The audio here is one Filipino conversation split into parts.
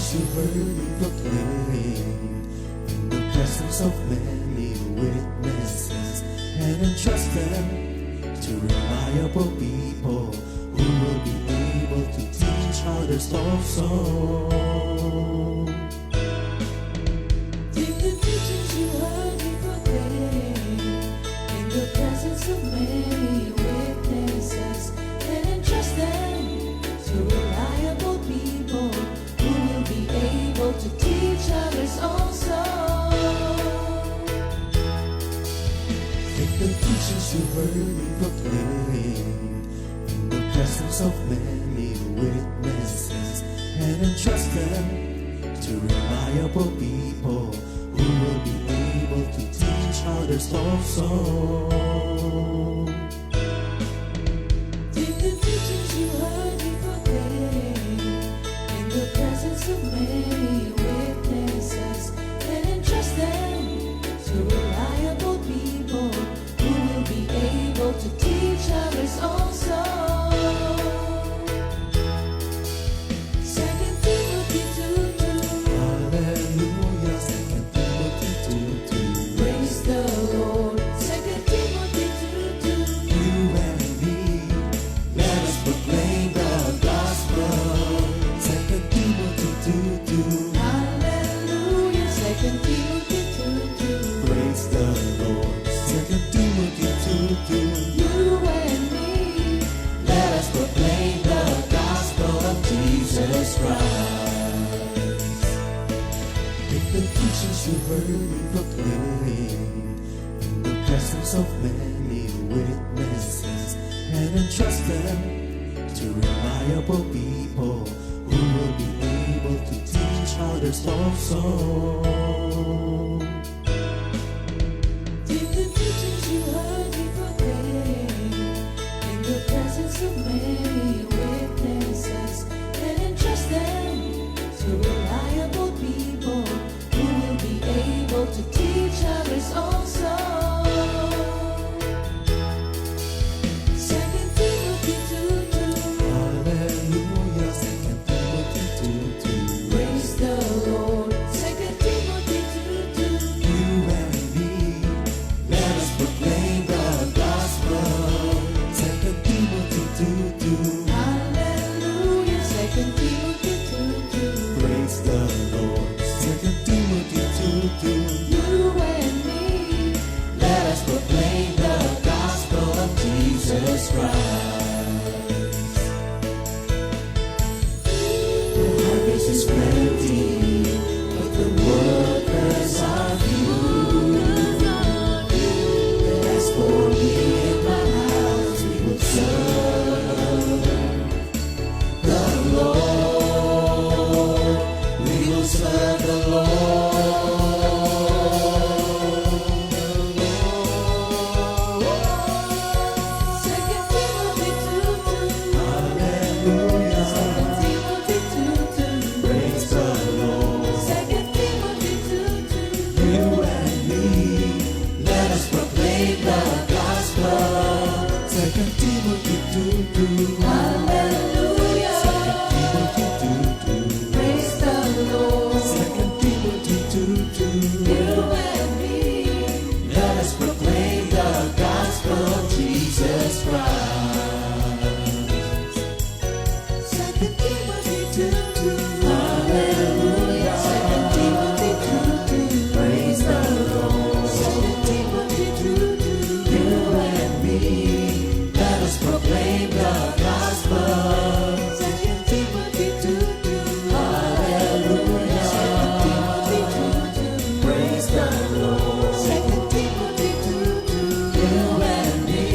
teachings you heard me proclaim in the presence of many witnesses, and entrust them to reliable people who will be able to teach others also. Take the teachings you heard me proclaim in the presence of many witnesses, and entrust them to reliable people who will be able to teach others also. Take the teachings you heard me proclaim in the presence of many witnesses, and entrust them to reliable people who will be able to teach others also. Take the teachings you heard me proclaim in the presence of many witnesses, and entrust them to reliable people who will be able to teach others also. 2 Timothy 2:2. Hallelujah, 2 Timothy 2:2. Praise the Lord. 2 Timothy 2:2. You and me, let us proclaim the gospel. 2 Timothy 2:2. Hallelujah. 2 Timothy 2:2. Praise the Lord. 2 Timothy 2:2. You and me, Let us proclaim the gospel of Jesus Christ. Take the teachings you heard me proclaim in the presence of many witnesses, and entrust them to reliable people who will be able to teach others also. take the teachings you heard me proclaim in the presence of many witnesses, and entrust them to reliable people who will be able to teach others also. 2 Timothy 2:2. Hallelujah, 2 Timothy 2:2. Praise the Lord. 2 Timothy 2:2. You and me, let us proclaim the gospel. 2 Timothy 2:2. Hallelujah. 2 Timothy 2:2. Praise the Lord. 2 Timothy 2:2. You and me, Let us proclaim the gospel of Jesus Christ. The harvest is plenty, but the workers are few. And as for me and my house, we will serve the Lord. We will serve the Lord. 2 Timothy 2:2. Hallelujah. 2 Timothy 2:2. Praise the Lord. 2 Timothy 2:2. You and me, let us proclaim the gospel. 2 Timothy 2:2. Hallelujah. 2 Timothy 2:2. Praise the Lord. 2 Timothy 2:2. You and me, Let us proclaim the gospel of Jesus Christ. 2 Timothy 2:2. Hallelujah. 2 Timothy 2:2. Praise the Lord. 2 Timothy 2:2. You and me, let us proclaim the gospel. 2 Timothy 2:2. Hallelujah. 2 Timothy 2:2. Praise the Lord. 2 Timothy 2:2. You and me,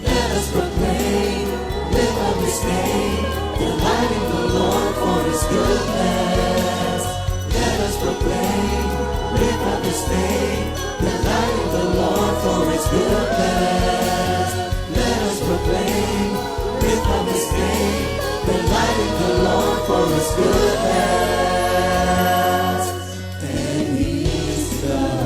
let us proclaim, lift up His name, delighting the Lord for His goodness. Let us proclaim, lift up His name, delighting the Lord for His goodness. Let us proclaim, lift up His name, delighting the Lord for His goodness. And He's God.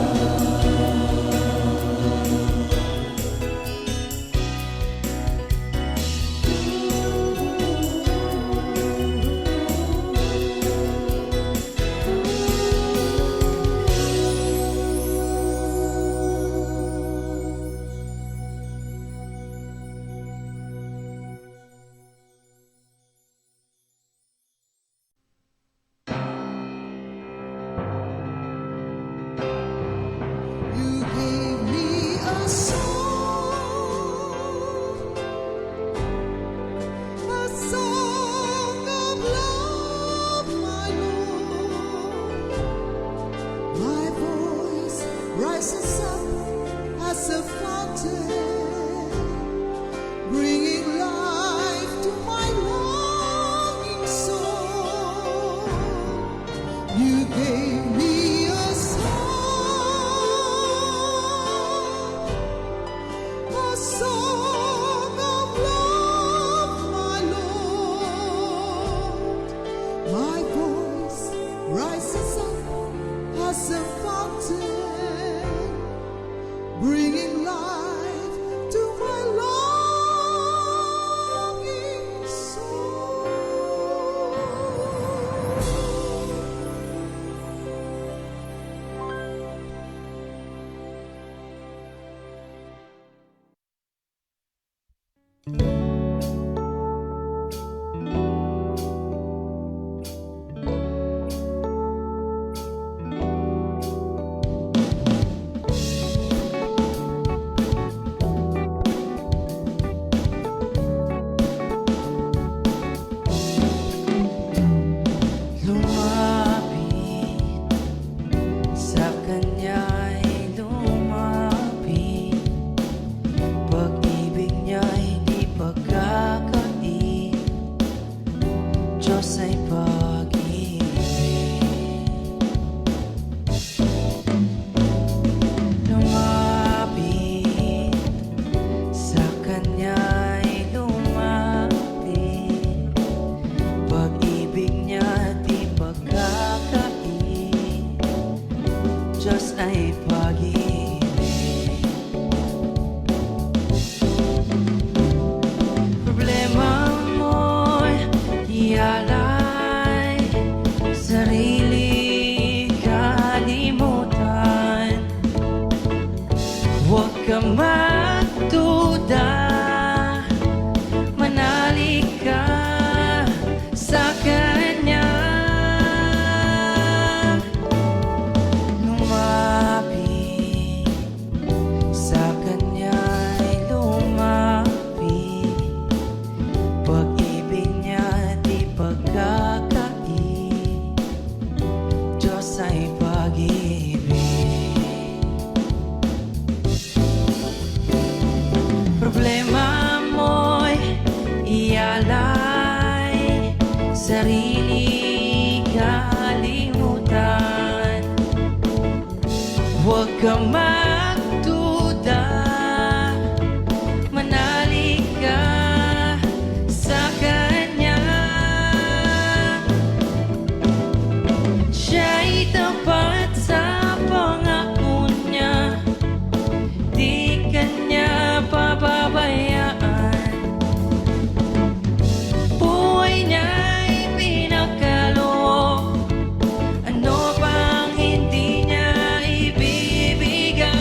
Diyos ay pag-ibig. Lumapit sa Kanya'y lumapit. Pag-ibig niya di pagkakait. Diyos ay pag-ibig. Problema mo'y ialay, sarili kalimutan. Huwag ka magduda, manalig ka sa Kanya. Lumapit sa Kanya'y lumapit. Pag-ibig niya di pagkakait. Diyos ay pag-ibig. Problema mo'y ialay, sarili kalimutan. Huwag ka magduda, manalig ka sa Kanya. Siya'y tapat sa pangako niya, di Kanya pababayaan. Buhay niya'y pinagkaloob, ano pang hindi niya ibibigay.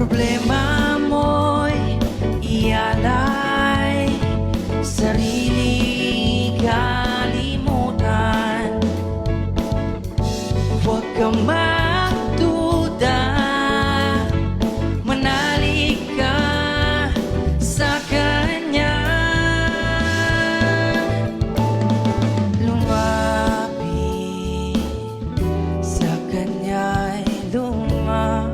Problema mo'y ialay, sarili kalimutan. Huwag ka magduda, manalig ka sa Kanya. Lumapit sa Kanya'y lumapit.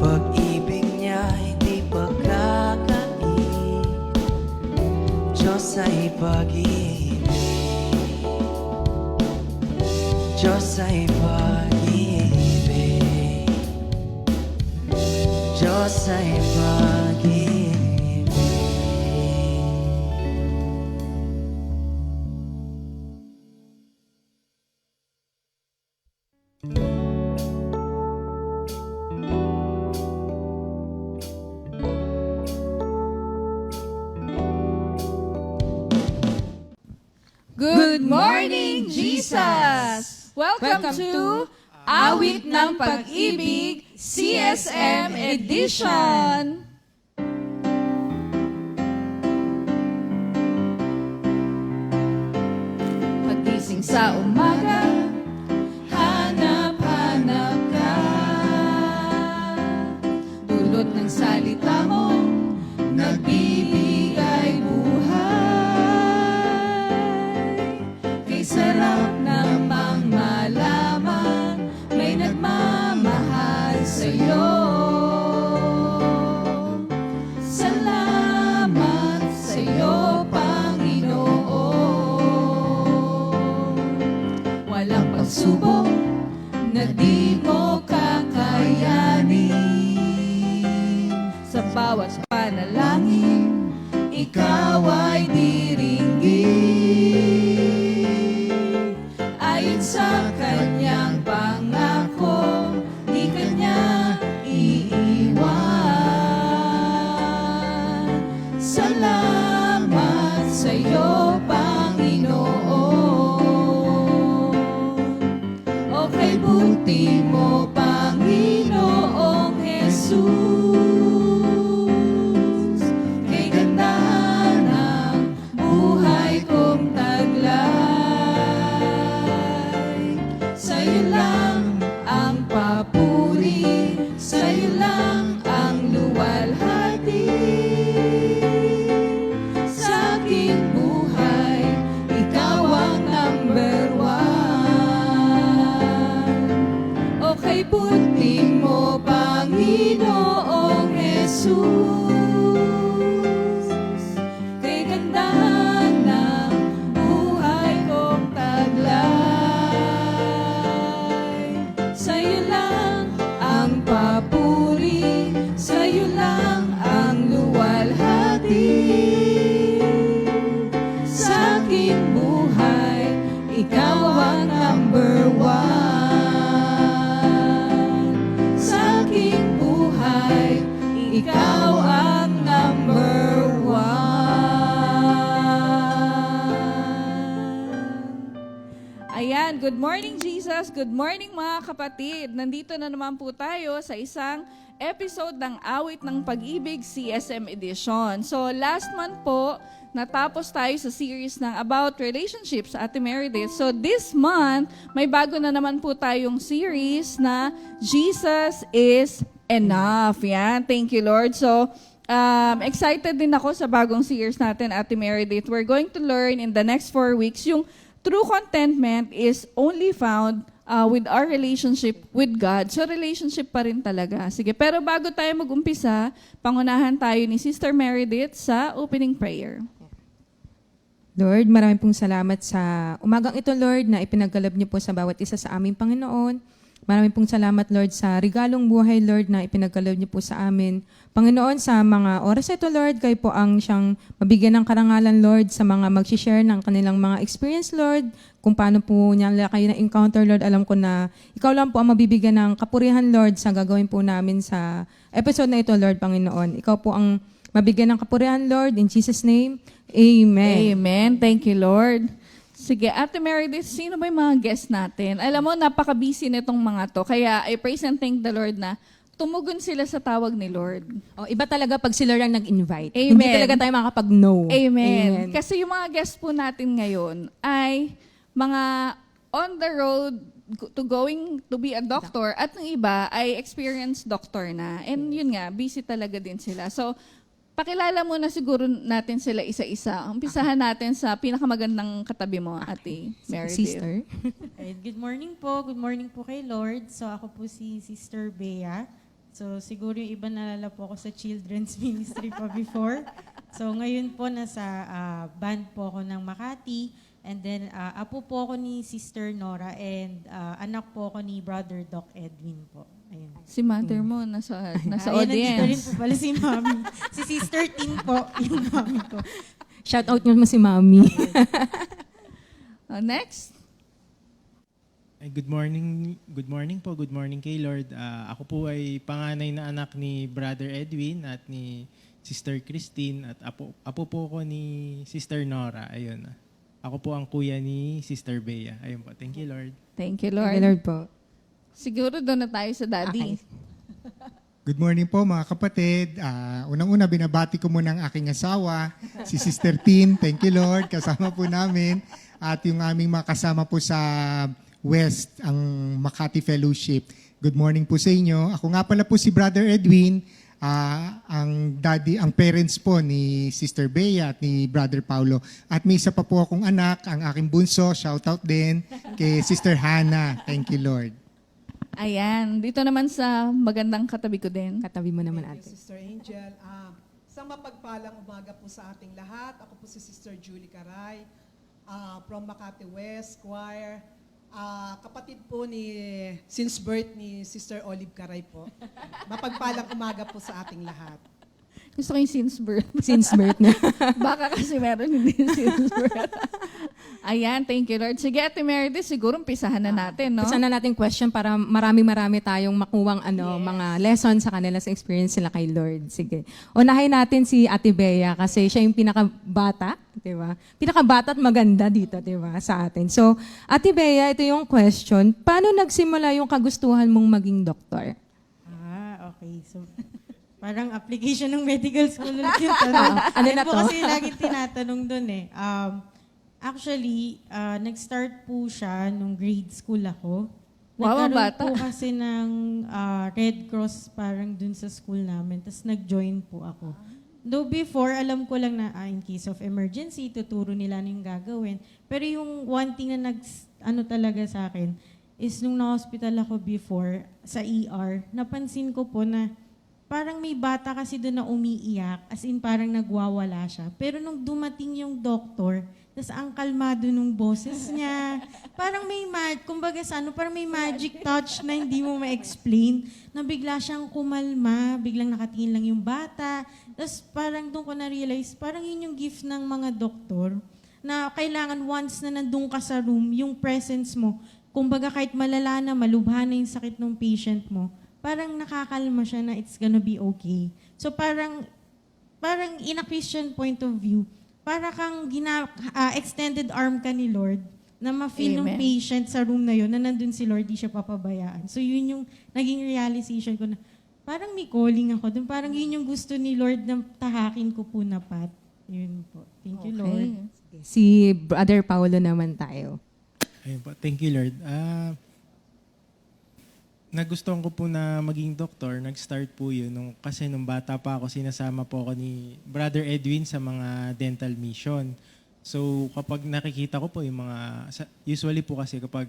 Pag-ibig niya'y di pagkakait. Diyos ay pag-ibig. Diyos ay pag-ibig. Diyos ay pag-ibig. Good morning, Jesus! Welcome to Awit ng Pag-ibig CSM Edition! Pagising sa umaga, hanap-hanap ka. Dulot ng salita mo, nagbibigay buhay. Kay sarap namang malaman, may nagmamahal sa'yo. Salamat sa'yo, Panginoon. Walang pagsubok na di mo kakayanin. Sa bawat panalangin, ikaw ay diringgin. Ayon sa Kanyang pangako, di Kanya iiwan. Salamat sa'yo, Panginoon. O kay buti mo, Panginoong Jesus. ultimo, Panginoong Jesus. Kay ganda ng buhay kong taglay. Sa'yo lang ang papuri, sa'yo lang ang luwalhati. Sa aking buhay, ikaw ang number one. Sa aking buhay, ikaw ang number one. Ayan, good morning Jesus, good morning mga kapatid. Nandito na naman po tayo sa isang episode ng Awit ng Pag-ibig CSM Edition. So last month po, natapos tayo sa series ng About Relationships sa Ate Meredith. So this month, may bago na naman po tayong series na Jesus is Enough. Yan, thank you Lord. So excited din ako sa bagong series natin, Ate Meredith. We're going to learn in the next 4 weeks yung true contentment is only found with our relationship with God. So, relationship pa rin talaga. Sige, pero bago tayo mag-umpisa, pangunahan tayo ni Sister Meredith sa opening prayer. Lord, maraming pong salamat sa umagang ito, Lord, na ipinagkaloob niyo po sa bawat isa sa aming Panginoon. Maraming pong salamat, Lord, sa regalong buhay, Lord, na ipinagkaloob niyo po sa amin. Panginoon, sa mga oras ito, Lord, kayo po ang siyang mabigyan ng karangalan, Lord, sa mga mag-share ng kanilang mga experience, Lord, kung paano po niya kayo na-encounter, Lord. Alam ko na ikaw lang po ang mabibigyan ng kapurihan, Lord, sa gagawin po namin sa episode na ito, Lord, Panginoon. Ikaw po ang mabigyan ng kapurihan, Lord, in Jesus' name. Amen. Amen. Thank you, Lord. Sige, Ate Meredith, sino ba yung mga guests natin? Alam mo, napaka-busy nitong mga to. Kaya I praise and thank the Lord na tumugon sila sa tawag ni Lord. Oh, iba talaga pag sila lang nag-invite. Amen. Hindi talaga tayo makapag-no. Amen. Kasi yung mga guests po natin ngayon ay mga on the road to going to be a doctor at ng iba ay experienced doctor na. And yun nga, busy talaga din sila. So, pakilala muna siguro natin sila isa-isa. Umpisahan natin sa pinakamagandang katabi mo, Ate Meredith. Sister. Alright, good morning po. Good morning po kay Lord. So ako po si Sister Bea. So siguro yung iba nalala po ako sa children's ministry pa before. So ngayon po nasa band po ako ng Makati. And then apo po ako ni Sister Nora and anak po ako ni Brother Doc Edwin po. Ayun. Si mother mo nasa Nandito rin audience. po pala si Mami. Si Sister Tin po, yung Mami ko. Shout out nyo mo si Mami. Next. Ay, good morning po. Good morning kay Lord. Ako po ay panganay na anak ni Brother Edwin at ni Sister Christine at apo po ko ni Sister Nora. Ayun. Ako po ang kuya ni Sister Bea. Ayun po. Thank you, Lord. Thank you, Lord. Lord. Lord po. Siguro doon na tayo sa daddy. Good morning po mga kapatid. Unang-una binabati ko muna ang aking asawa, si Sister Tin. Thank you Lord, kasama po namin. At yung aming mga kasama po sa West, ang Makati Fellowship. Good morning po sa inyo. Ako nga pala po si Brother Edwin, ang parents po ni Sister Bea at ni Brother Paulo. At may isa pa po akong anak, ang aking bunso. Shout out din kay Sister Hannah. Thank you Lord. Ayan. Dito naman sa magandang katabi ko din. Katabi mo naman, Thank you, ate. Sister Angel. Isang mapagpalang umaga po sa ating lahat. Ako po si Sister Julie Caray from Makati West Choir. Kapatid po ni, since birth ni Sister Olive Caray po. Mapagpalang umaga po sa ating lahat. Gusto ko yung since birth. Since birth na. Baka kasi meron hindi since birth. Ayan, thank you Lord. Sige, Ate Meredith, siguro umpisahan na natin, no? Sana natin question para marami-marami tayong makuwang mga lesson sa kanila sa experience nila kay Lord. Sige. Unahin natin si Ate Bea kasi siya yung pinakabata, di ba? Pinakabata at maganda dito, di ba, sa atin. So, Ate Bea, ito yung question. Paano nagsimula yung kagustuhan mong maging doktor? Okay. So, parang application ng medical school ulit yung tanong. Ano na Yan po to? kasi laging tinatanong dun eh. Actually, nag-start po siya nung grade school ako. Wow, Nagkaroon bata. po kasi ng Red Cross parang dun sa school namin. Tapos nag-join po ako. Though before, alam ko lang na in case of emergency, tuturo nila ano yung gagawin. Pero yung one thing na talaga sa akin is nung na-hospital ako before sa ER, napansin ko po na parang may bata kasi doon na umiiyak, as in parang nagwawala siya. Pero nung dumating yung doktor, tas ang kalmado nung boses niya, parang kumbaga sa ano, parang may magic touch na hindi mo ma-explain, na bigla siyang kumalma, biglang nakatingin lang yung bata. Tas parang doon ko na-realize, parang yun yung gift ng mga doktor, na kailangan once na nandun ka sa room, yung presence mo, kumbaga kahit malala na, malubha na yung sakit ng patient mo, parang nakakalma siya na it's gonna be okay. So parang in a Christian point of view, para kang extended arm ka ni Lord na ma-feel ng patient sa room na yun, na nandun si Lord, di siya papabayaan. So yun yung naging realization ko na parang may calling ako dun. Parang yun yung gusto ni Lord na tahakin ko po na path. Yun po. Thank you, Lord. Si Brother Paulo naman tayo. Ayun po. Thank you, Lord. Nagustuhan ko po na maging doktor. Nag-start po yun. Kasi nung bata pa ako, sinasama po ako ni Brother Edwin sa mga dental mission. So kapag nakikita ko po yung usually po kasi kapag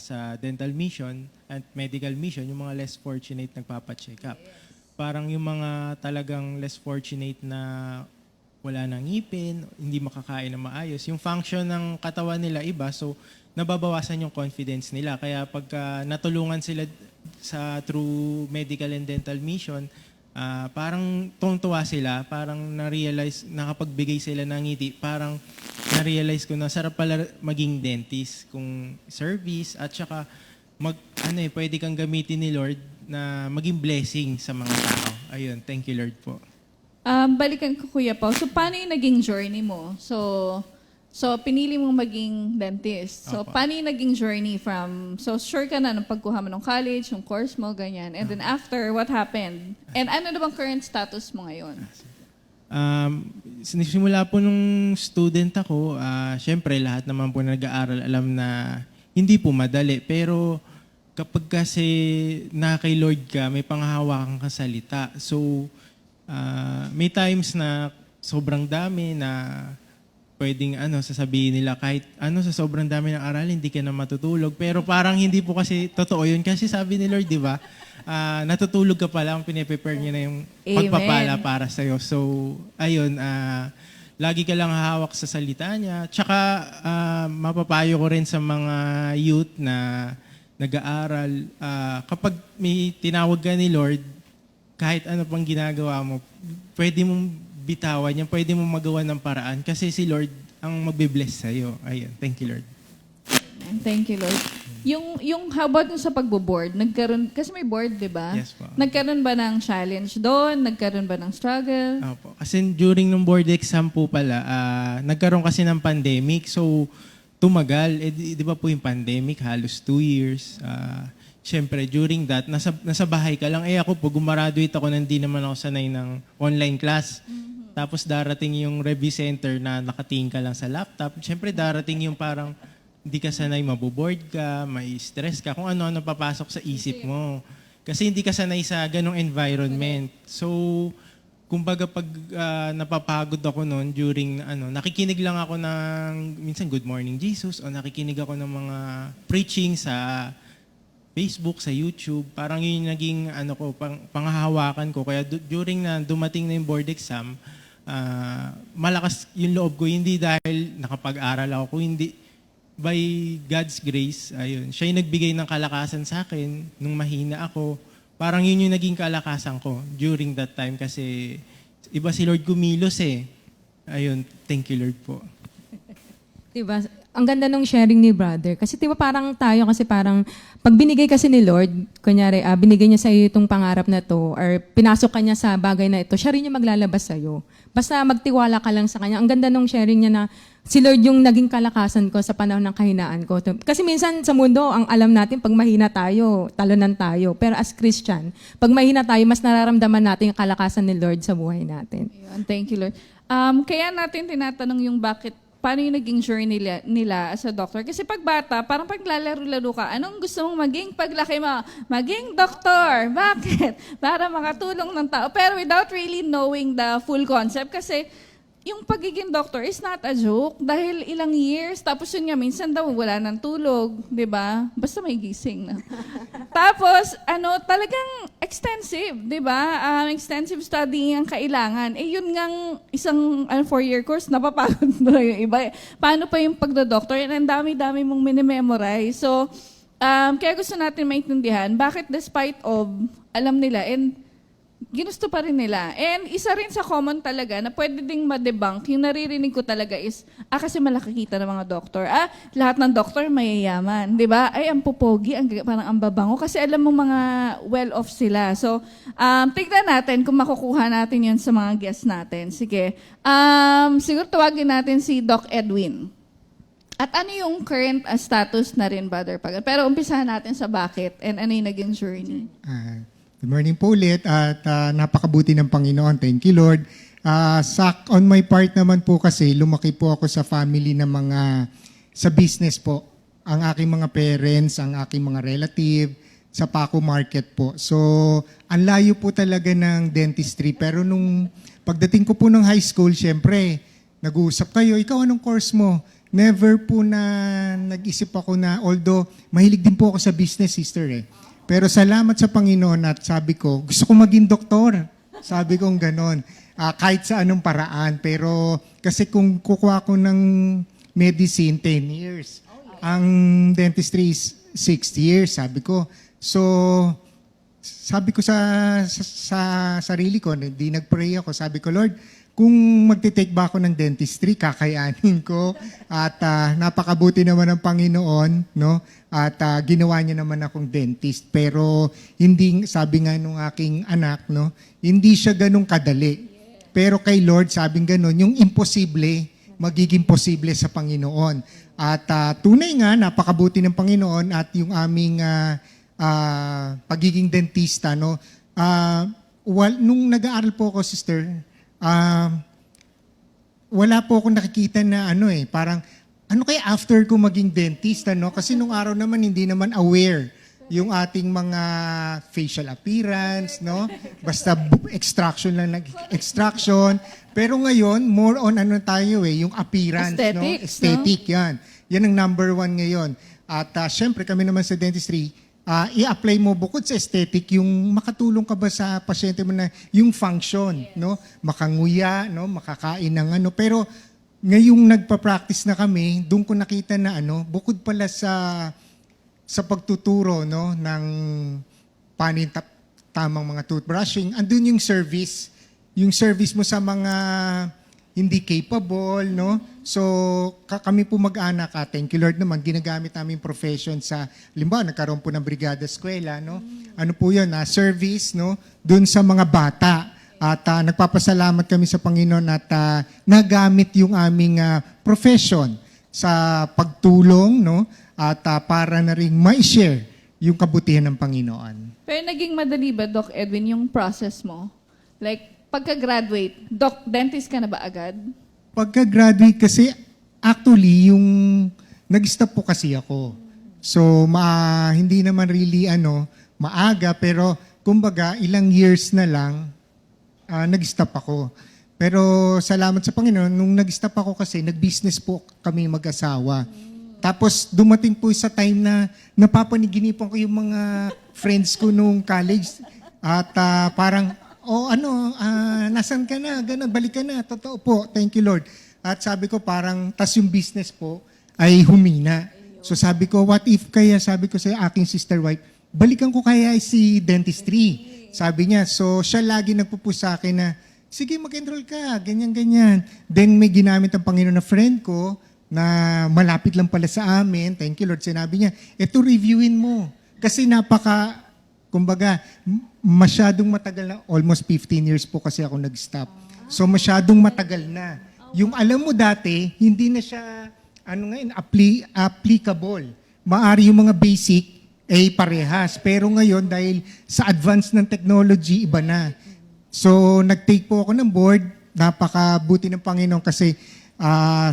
sa dental mission at medical mission, yung mga less fortunate nagpapacheck up. Parang yung mga talagang less fortunate na wala nang ngipin, hindi makakain na maayos. Yung function ng katawan nila iba, so nababawasan yung confidence nila. Kaya pagka natulungan sila through medical and dental mission, parang tuwang-tuwa sila, parang na-realize, nakapagbigay sila ng ngiti, parang na-realize ko na sarap pala maging dentist kung service at saka pwede kang gamitin ni Lord na maging blessing sa mga tao. Ayun, thank you Lord po. Balikan ko, Kuya Pao. So, paano yung naging journey mo? So pinili mong maging dentist. So, Opo. paano yung naging journey so sure ka na nung pagkuha mo ng college, yung course mo, ganyan. And then after, what happened? And ano na bang current status mo ngayon? Simula po nung student ako, syempre lahat naman po nag-aaral alam na hindi po madali. Pero kapag kasi na kay Lord ka, may panghahawakan kang salita. So, may times na sobrang dami na pwedeng sasabihin nila kahit sa sobrang dami ng aral, hindi ka na matutulog. Pero parang hindi po kasi totoo yun. Kasi sabi ni Lord, di ba, natutulog ka pa lang, piniprepare niya na yung pagpapala para sa'yo. So, ayun, lagi ka lang hahawak sa salita niya. Tsaka, mapapayo ko rin sa mga youth na nag-aaral, kapag may tinawag ka ni Lord, kahit ano pang ginagawa mo, pwede mong bitawan yan, pwede mong magawa ng paraan kasi si Lord ang magbe-bless sa'yo. Ayun, thank you Lord. Thank you, Lord. Yung how about sa pagbo-board? Kasi may board, di ba? Yes po. Nagkaroon ba ng challenge doon? Nagkaroon ba ng struggle? Opo. Kasi during ng board exam po pala, nagkaroon kasi ng pandemic, so tumagal. Di ba po yung pandemic, halos 2 years. Siyempre, during that, nasa bahay ka lang. Ako po, gumaraduate ako, hindi naman ako sanay ng online class. Tapos darating yung review center na nakatingin ka lang sa laptop. Siyempre, darating yung parang hindi ka sanay, maboboard ka, may stress ka, kung ano-ano papasok sa isip mo. Kasi hindi ka sanay sa ganong environment. So, kumbaga pag napapagod ako noon during nakikinig lang ako ng minsan Good Morning Jesus o nakikinig ako ng mga preaching sa Facebook, sa YouTube. Parang yun yung naging panghahawakan ko. Kaya during na dumating na yung board exam, malakas yung loob ko. Hindi dahil nakapag-aral ako, hindi. By God's grace, ayun. Siya yung nagbigay ng kalakasan sa akin nung mahina ako. Parang yun yung naging kalakasan ko during that time kasi iba si Lord kumilos eh. Ayun, thank you Lord po. Diba? Ang ganda nung sharing ni brother. Kasi diba parang tayo kasi parang pag binigay kasi ni Lord, kunyari, binigay niya sa iyo itong pangarap na to or pinasok ka niya sa bagay na ito, siya rin yung maglalabas sa iyo. Basta magtiwala ka lang sa kanya. Ang ganda nung sharing niya na si Lord yung naging kalakasan ko sa panahon ng kahinaan ko. Kasi minsan sa mundo, ang alam natin, pag mahina tayo, talunan tayo. Pero as Christian, pag mahina tayo, mas nararamdaman natin yung kalakasan ni Lord sa buhay natin. Ayun, thank you, Lord. Kaya natin tinatanong yung paano yung naging journey nila as a doctor? Kasi pag bata, parang pag lalaro-laro ka, anong gusto mong maging paglaki mo? Maging doktor. Bakit? Para makatulong ng tao. Pero without really knowing the full concept. Kasi yung pagiging doctor is not a joke dahil ilang years, tapos yun nga, minsan daw wala ng tulog, di ba? Basta may gising na. Tapos, talagang extensive, di ba? Extensive studying ang kailangan. Eh, yun ngang isang 4-year course, napapagod na yung iba. Paano pa yung pagdodoctor? And ang dami-dami mong minimemorize. So, kaya gusto natin maintindihan, bakit despite of, alam nila, and ginusto pa rin nila. And isa rin sa common talaga na pwede ding ma-debunk, yung naririnig ko talaga is, kasi malaki kita ng mga doktor. Lahat ng doktor mayayaman. Di ba? Ay, ang pupogi, parang ang babango. Kasi alam mo mga well-off sila. So, tignan natin kung makukuha natin yun sa mga guests natin. Sige. Siguro tawagin natin si Doc Edwin. At ano yung current status na rin, Brother Pagan? Pero umpisahan natin sa bakit and ano yung naging journey. Good morning po ulit at napakabuti ng Panginoon. Thank you, Lord. On my part naman po kasi, lumaki po ako sa family ng sa business po. Ang aking mga parents, ang aking mga relative, sa Paco Market po. So, ang layo po talaga ng dentistry. Pero nung pagdating ko po ng high school, syempre, nag-uusap kayo, ikaw anong course mo? Never po na nag-isip ako na, although mahilig din po ako sa business, sister Pero salamat sa Panginoon at sabi ko, gusto ko maging doktor. Sabi ko ganon. Kahit sa anong paraan. Pero kasi kung kukuha ko ng medicine, 10 years. Ang dentistry is 60 years, sabi ko. So, sabi ko sa sarili ko, hindi nag-pray ako. Sabi ko, Lord, kung magte-take ba ako ng dentistry, kakayanin ko. At napakabuti naman ng Panginoon, no? At ginawa niya naman akong dentist. Pero hindi, sabi nga nung aking anak, no? Hindi siya ganun kadali. Pero kay Lord, sabing ganun, yung imposible, magiging posible sa Panginoon. At tunay nga, napakabuti ng Panginoon at yung aming pagiging dentista, no? Nung nag-aaral po ako, sister, wala po akong nakikita na parang, ano kaya after ko maging dentist, Kasi nung araw naman, hindi naman aware yung ating mga facial appearance, no? Basta extraction lang, extraction. Pero ngayon, more on tayo yung appearance, no? Aesthetic, yan. Yan ang number 1 ngayon. At syempre, kami naman sa dentistry, i-apply mo bukod sa aesthetic, yung makatulong ka ba sa pasyente mo na yung function, no? Makanguya, no? Makakain ng Pero ngayong nagpa-practice na kami, doon ko nakita na bukod pala sa pagtuturo, no, ng paano yung tamang mga toothbrushing, andun yung service. Yung service mo sa mga hindi capable, no? So, kami po mag-anak, thank you Lord naman, ginagamit namin profession sa, limbawa, nagkaroon po ng brigada eskwela, no? Ano po yun, service, no? Doon sa mga bata. At nagpapasalamat kami sa Panginoon at nagamit yung aming profession sa pagtulong, no? At para na rin ma-share yung kabutihan ng Panginoon. Pero naging madali ba, Doc Edwin, yung process mo? Like, pagka-graduate, dentist ka na ba agad? Pagka-graduate kasi, actually, yung nag-stop po kasi ako. So, hindi naman really maaga, pero kumbaga, ilang years na lang, nag-stop ako. Pero salamat sa Panginoon, nung nag-stop ako kasi, nag-business po kami mag-asawa. Tapos dumating po sa time na napapaniginipan ko yung mga friends ko nung college. At parang, nasan ka na? Ganun, balik ka na. Totoo po, thank you Lord. At sabi ko parang, tas yung business po ay humina. So sabi ko, what if kaya, sabi ko sa aking sister wife, balikan ko kaya si dentistry. Sabi niya, so siya lagi nagpupush sa akin na, sige mag-enroll ka, ganyan-ganyan. Then may ginamit ang Panginoon na friend ko, na malapit lang pala sa amin, thank you Lord, sinabi niya, eto reviewin mo. Kasi kumbaga, masyadong matagal na, almost 15 years po kasi ako nag-stop. So masyadong matagal na. Yung alam mo dati, hindi na siya, applicable. Maari yung mga basic, parehas. Pero ngayon, dahil sa advance ng technology, iba na. So nag-take po ako ng board, napakabuti ng Panginoon kasi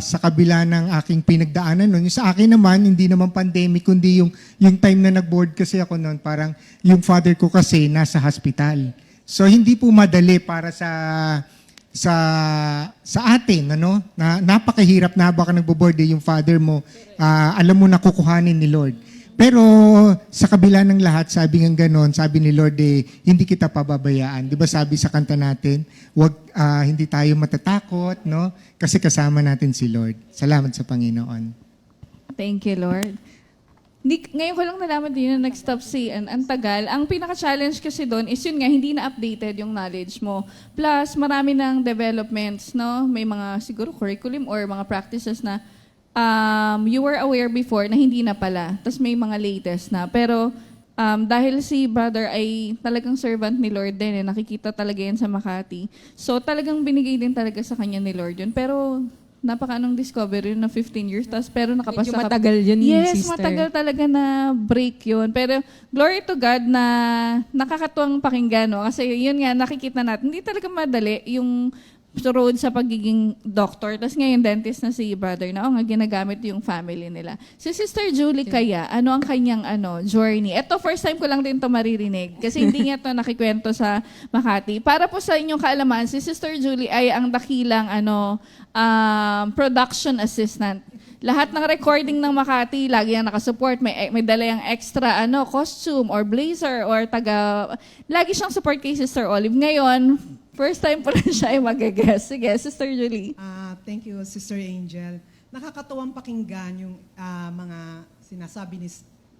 sa kabila ng aking pinagdaanan noon. Yung sa akin naman, hindi naman pandemic, kundi yung time na nag-board kasi ako noon, parang yung father ko kasi nasa hospital. So hindi po madali para sa sa atin, ano? Na napakahirap na baka nagbo-birthday yung father mo, alam mo na kukuhanin ni Lord. Pero sa kabila ng lahat, sabi ng ganon, sabi ni Lord, hindi kita pababayaan. Di ba sabi sa kanta natin, hindi tayo matatakot, no? Kasi kasama natin si Lord. Salamat sa Panginoon. Thank you, Lord. Ngayon ko lang nalaman din na nag-stop si ang tagal. Ang pinaka-challenge kasi doon is yun nga, hindi na updated yung knowledge mo. Plus, marami ng developments, no? May mga siguro curriculum or mga practices na you were aware before na hindi na pala. Tapos may mga latest na. Pero dahil si brother ay talagang servant ni Lord din, nakikita talaga yan sa Makati. So talagang binigay din talaga sa kanya ni Lord yun. Pero napaka-anong discovery na 15 years. Tapos pero nakapasa Medyo matagal yun, yes, sister. matagal talaga na break yun. Pero glory to God na nakakatuwang pakinggan. No? Kasi yun nga, nakikita natin, hindi talaga madali yung road sa pagiging doctor. Tapos ngayon, dentist na si brother na, nga, ginagamit yung family nila. Si Sister Julie kaya, ano ang kanyang journey? Ito, first time ko lang din to maririnig. Kasi hindi niya to nakikwento sa Makati. Para po sa inyong kaalaman, si Sister Julie ay ang dakilang production assistant. Lahat ng recording ng Makati, lagi yan nakasupport. May dala yung extra costume or blazer or lagi siyang support kay Sister Olive. Ngayon, first time po rin siya ay mag-guest. Sige, Sister Julie. Thank you, Sister Angel. Nakakatuwang pakinggan yung mga sinasabi ni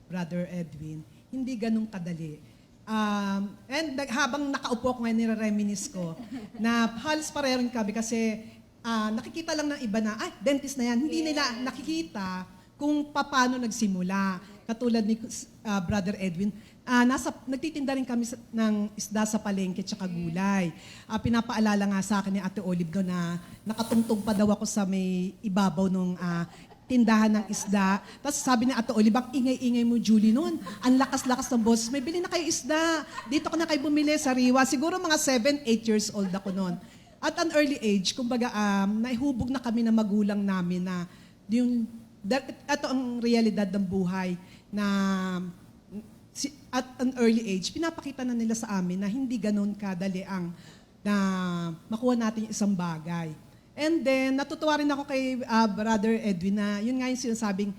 Brother Edwin. Hindi ganun kadali. And habang nakaupo ko ngayon, nire-reminis ko na halos pareho rin kami kasi nakikita lang ng iba na, dentist na yan. Hindi nila nakikita kung paano nagsimula. Katulad ni Brother Edwin, nagtitinda rin kami ng isda sa palengke at gulay. Pinapaalala nga sa akin ni Ate Olive doon na nakatungtong pa daw ako sa may ibabaw nung tindahan ng isda. Tapos sabi ni Ate Olive, ang ingay-ingay mo, Julie, noon. Ang lakas-lakas ng boses. May bili na kayo isda. Dito ko na kayo bumili sa Riwa. Siguro mga 7, 8 years old ako noon. At an early age, kumbaga, naihubog na kami na magulang namin na ito ang realidad ng buhay na at an early age, pinapakita na nila sa amin na hindi ganun kadali ang na makuha natin yung isang bagay. And then, natutuwa rin ako kay Brother Edwin na yun nga yung sinasabing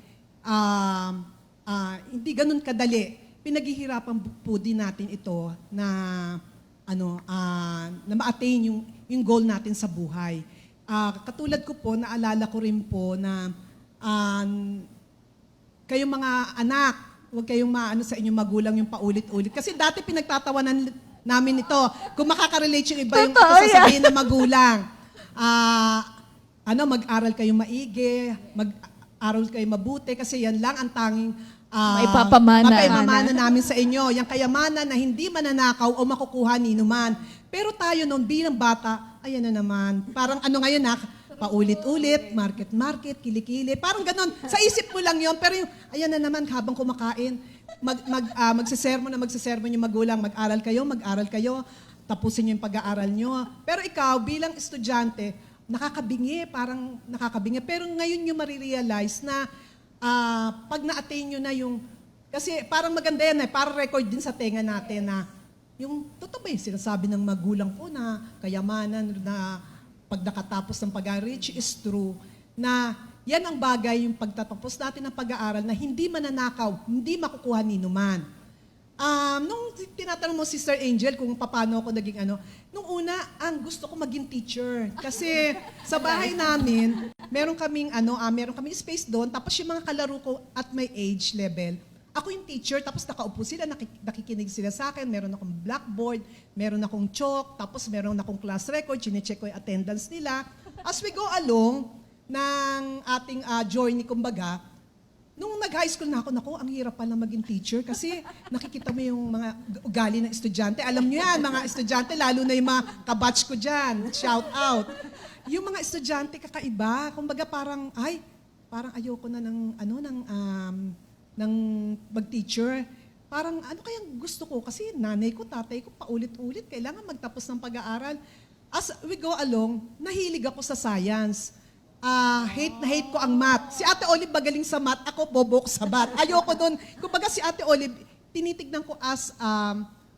hindi ganun kadali. Pinaghihirapan po din natin ito na na ma-attain yung goal natin sa buhay. Katulad ko po, naalala ko rin po na kayong mga anak, huwag kayong maano sa inyong magulang yung paulit-ulit. Kasi dati pinagtatawanan namin ito. Kung makaka-relate yung iba yung sasabihin ng magulang. Mag-aral kayo maigi, mag-aral kayo mabuti, kasi yan lang ang tanging maipapamana namin sa inyo. Yung kayamanan na hindi mananakaw o makukuha ni numan. Pero tayo noon bilang bata, ayan na naman. Parang ngayon paulit-ulit, market, kilikili. Parang ganon. Sa isip mo lang yon. Pero yung, ayan na naman, habang kumakain, magsisermon yung magulang, mag-aral kayo, tapusin nyo yung pag-aaral nyo. Pero ikaw, bilang estudyante, nakakabingi. Pero ngayon nyo marirealize na pag na-attain nyo na yung, kasi parang maganda yan parang record din sa tenga natin na, yung, totoo ba yung sinasabi ng magulang ko na kayamanan na pag nakatapos ng pag-aaral, which is true, na yan ang bagay yung pagtatapos natin ng pag-aaral na hindi mananakaw, hindi makukuha ni numan. Nung tinatanong mo, Sister Angel, kung paano ako naging nung una, ang gusto ko maging teacher. Kasi sa bahay namin, meron kaming space doon, tapos yung mga kalaro ko at my age level, ako yung teacher, tapos nakaupo sila, nakikinig sila sa akin, meron akong blackboard, meron akong chalk, tapos meron akong class record, chinecheck ko yung attendance nila. As we go along ng ating journey, kumbaga, nung nag-high school na ako, ang hirap pala maging teacher kasi nakikita mo yung mga ugali ng estudyante. Alam niyo yan, mga estudyante, lalo na yung mga kabatch ko dyan. Shout out. Yung mga estudyante kakaiba, kumbaga parang ayoko na ng mag-teacher. Parang kayang gusto ko? Kasi nanay ko, tatay ko, paulit-ulit, kailangan magtapos ng pag-aaral. As we go along, nahilig ako sa science. Hate ko ang math. Si Ate Olive magaling sa math, ako bobo ko sa math. Ayoko doon. Kumbaga si Ate Olive, tinitignan ko as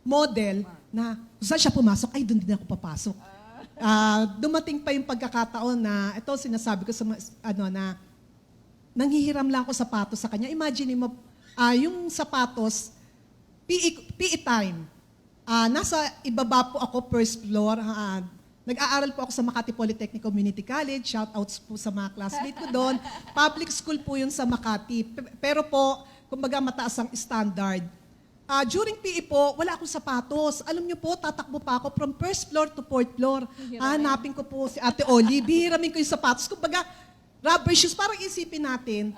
model na saan siya pumasok, doon din ako papasok. dumating pa yung pagkakataon na, ito sinasabi ko sa na nanghihiram lang ako sapatos sa kanya. Imagine mo, yung sapatos, PE time. Nasa ibaba po ako, first floor. Nag-aaral po ako sa Makati Polytechnic Community College. Shoutouts po sa mga classmate ko doon. Public school po yun sa Makati. Pero po, kumbaga mataas ang standard. During PE po, wala akong sapatos. Alam niyo po, tatakbo pa ako from first floor to fourth floor. Hanapin ko po si Ate Oli. Bihiramin ko yung sapatos. Kumbaga, rubber shoes. Parang isipin natin,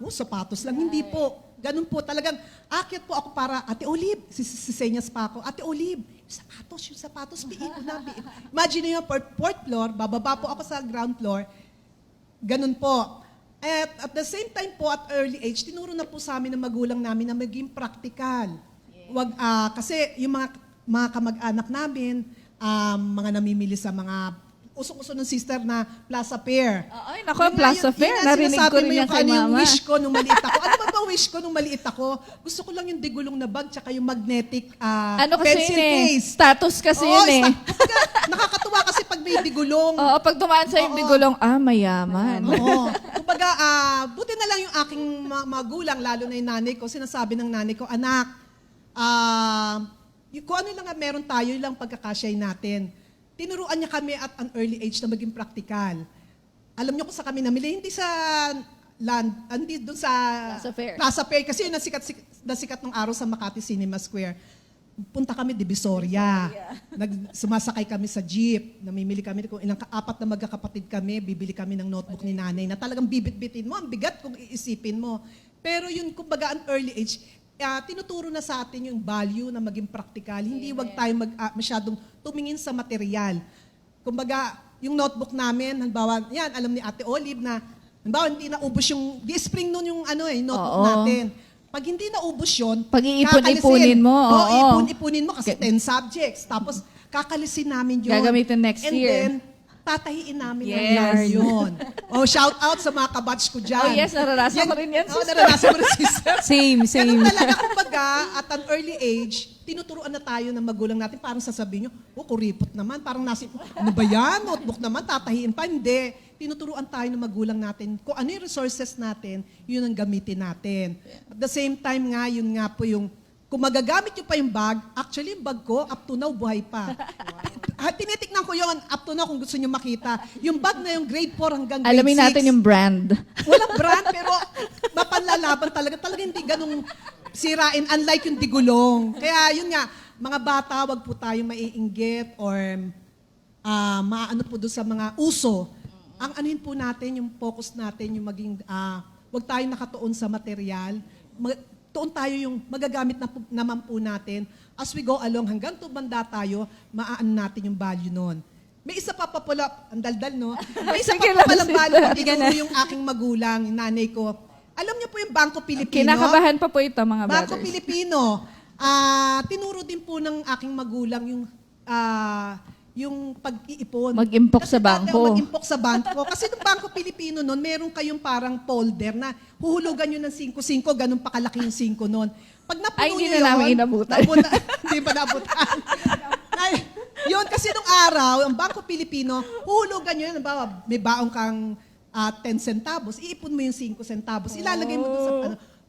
sapatos lang. Hindi po. Ganun po. Talagang, akyat po ako para, Ate Olive, sisenyas pa ako. Ate Olive, yung sapatos, PE ko na. Imagine niyo, fourth floor, bababa po ako sa ground floor. Ganun po. At the same time po, at early age, tinuro na po sa amin ng magulang namin na maging practical. Kasi yung mga kamag-anak namin, mga namimili sa mga usok-usok ng sister na Plaza Fair. Ay, naku, Plaza Fair. Narinig ko rin yan kay yung mama. wish ko nung maliit ako. Ano ba wish ko nung maliit ako? Gusto ko lang yung digulong na bag tsaka yung magnetic Ano kasi pencil yun eh? case. Status kasi yun eh. Nakakatuwa kasi pag may digulong. Oo, pag dumaan sa yung digulong, mayaman. Oo. Kumbaga, buti na lang yung aking magulang, lalo na yung nanay ko, sinasabi ng nanay ko, anak, kung ano lang meron tayo, yun lang pagkakasyahin natin. Tinuruan niya kami at an early age na maging practical. Alam niyo kung sa kami namili, hindi sa land, hindi doon sa Plaza Fair. Kasi yun nasikat ng araw sa Makati Cinema Square. Punta kami Divisoria. Sumasakay kami sa jeep. Namimili kami kung apat na magkakapatid kami, bibili kami ng notebook ni nanay na talagang bibit-bitin mo. Ang bigat kung iisipin mo. Pero yun, kumbaga, an early age, tinuturo na sa atin yung value na maging practical. Hindi wag tayo masyadong tumingin sa material. Kumbaga, yung notebook namin, halimbawa, yan, alam ni Ate Olive na, halimbawa, hindi naubos yung, di spring noon yung notebook natin. Pag hindi naubos yun, pag-iipon-ipunin mo. Ipon-ipunin mo kasi 10 subjects. Tapos, kakalisin namin yun. Gagamitin next year. And then, tatahiin namin ang yard yun. Shout out sa mga kabatch ko dyan. Oh yes, naranasan ko rin yan, sister. Naranasan ko rin, sister. Same. Ganun talaga, kumbaga, at an early age, tinuturuan na tayo ng magulang natin, parang sasabihin nyo, kuripot naman, parang ano ba yan? Notebook naman, tatahiin pa. Hindi. Tinuturuan tayo ng magulang natin, kung ano yung resources natin, yun ang gamitin natin. At the same time nga, yun nga po yung, kung magagamit nyo pa yung bag, actually yung bag ko, up to now, buhay pa. Tinitiknan ko yon up to now kung gusto nyo makita. Yung bag na yung grade 4 hanggang grade 6. Alamin natin yung brand. Walang brand, pero mapanlalaban talaga. Talaga hindi ganun sirain, unlike yung digulong. Kaya yun nga, mga bata, wag po tayo maiinggit or maano po doon sa mga uso. Ang anuhin po natin, yung focus natin, yung maging, wag tayo nakatuon sa material. Tuon tayo yung magagamit naman po natin. As we go along, hanggang tumanda tayo, maaan natin yung value nun. May isa pa pala, ang daldal, no? May isa pa palang value, tinuro yung aking magulang, yung nanay ko. Alam niyo po yung Bangko Pilipino? Kinakabahan pa po ito, mga Bangko brothers. Pilipino. Tinuro din po ng aking magulang yung pag-iipon. Mag-impok sa bangko. Mag-impok sa bangko. Kasi nung Bangko Pilipino noon, meron kayong parang folder na huhulugan nyo ng 5-5, ganun pa kalaki yung 5 noon. Pag napuno hindi nyo na namin inabutan. Hindi pa nabutan. Yun, kasi nung araw, ang Bangko Pilipino, huhulugan nyo yun. May baong kang 10 centavos, iipon mo yung 5 centavos. Ilalagay mo doon sa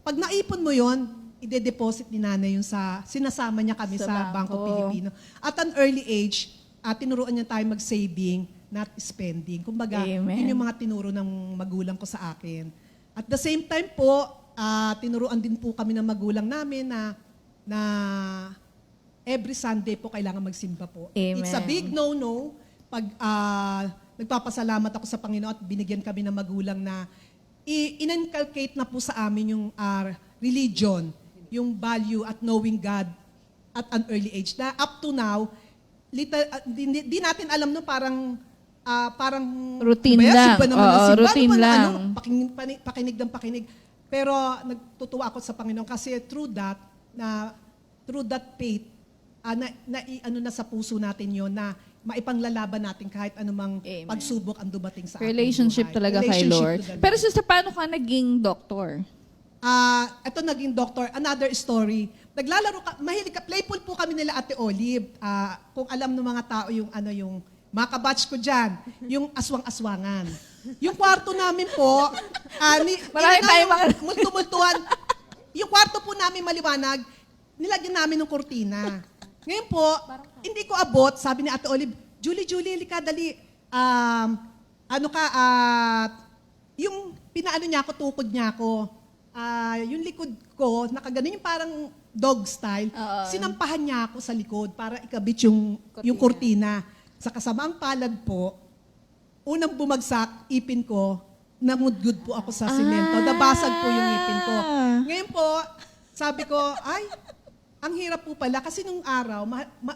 Pag naipon mo yun, ide-deposit ni nanay yung sinasama niya kami sa Bangko Pilipino. At an early age, tinuruan niya tayo mag-saving, not spending. Kumbaga, yun yung mga tinuro ng magulang ko sa akin. At the same time po, tinuruan din po kami ng magulang namin na every Sunday po kailangan magsimba po. Amen. It's a big no-no pag nagpapasalamat ako sa Panginoon at binigyan kami ng magulang na in-inculcate na po sa amin yung religion, yung value at knowing God at an early age. Na up to now, di natin alam no, parang routine lang. Routine lang. Pakinig ng pakinig. Pero nagtutuwa ako sa Panginoon kasi through that faith, na sa puso natin yon na maipanglalaban natin kahit anumang pagsubok ang dumating sa ating Relationship buhay. talaga kay Lord. Pero sister, paano ka naging doktor? Ito naging doctor, another story. mahilig ka, playful po kami nila Ate Olive. Kung alam ng mga tao yung mga kabatch ko dyan, yung aswang-aswangan. Yung kwarto namin po, Marami tayong mga- multumultuhan. Yung kwarto po namin maliwanag, nilagyan namin ng kortina. Ngayon po, hindi ko abot, sabi ni Ate Olive, Julie, lika, dali. Yung pinaano niya ako, tukod niya ako, yung likod ko, nakaganon yung parang dog style, sinampahan niya ako sa likod para ikabit yung kortina. Sa kasamaang palad po, unang bumagsak, ipin ko, namudgud po ako sa simento. Nabasag po yung ipin ko. Ngayon po, sabi ko, ay, ang hirap po pala kasi nung araw,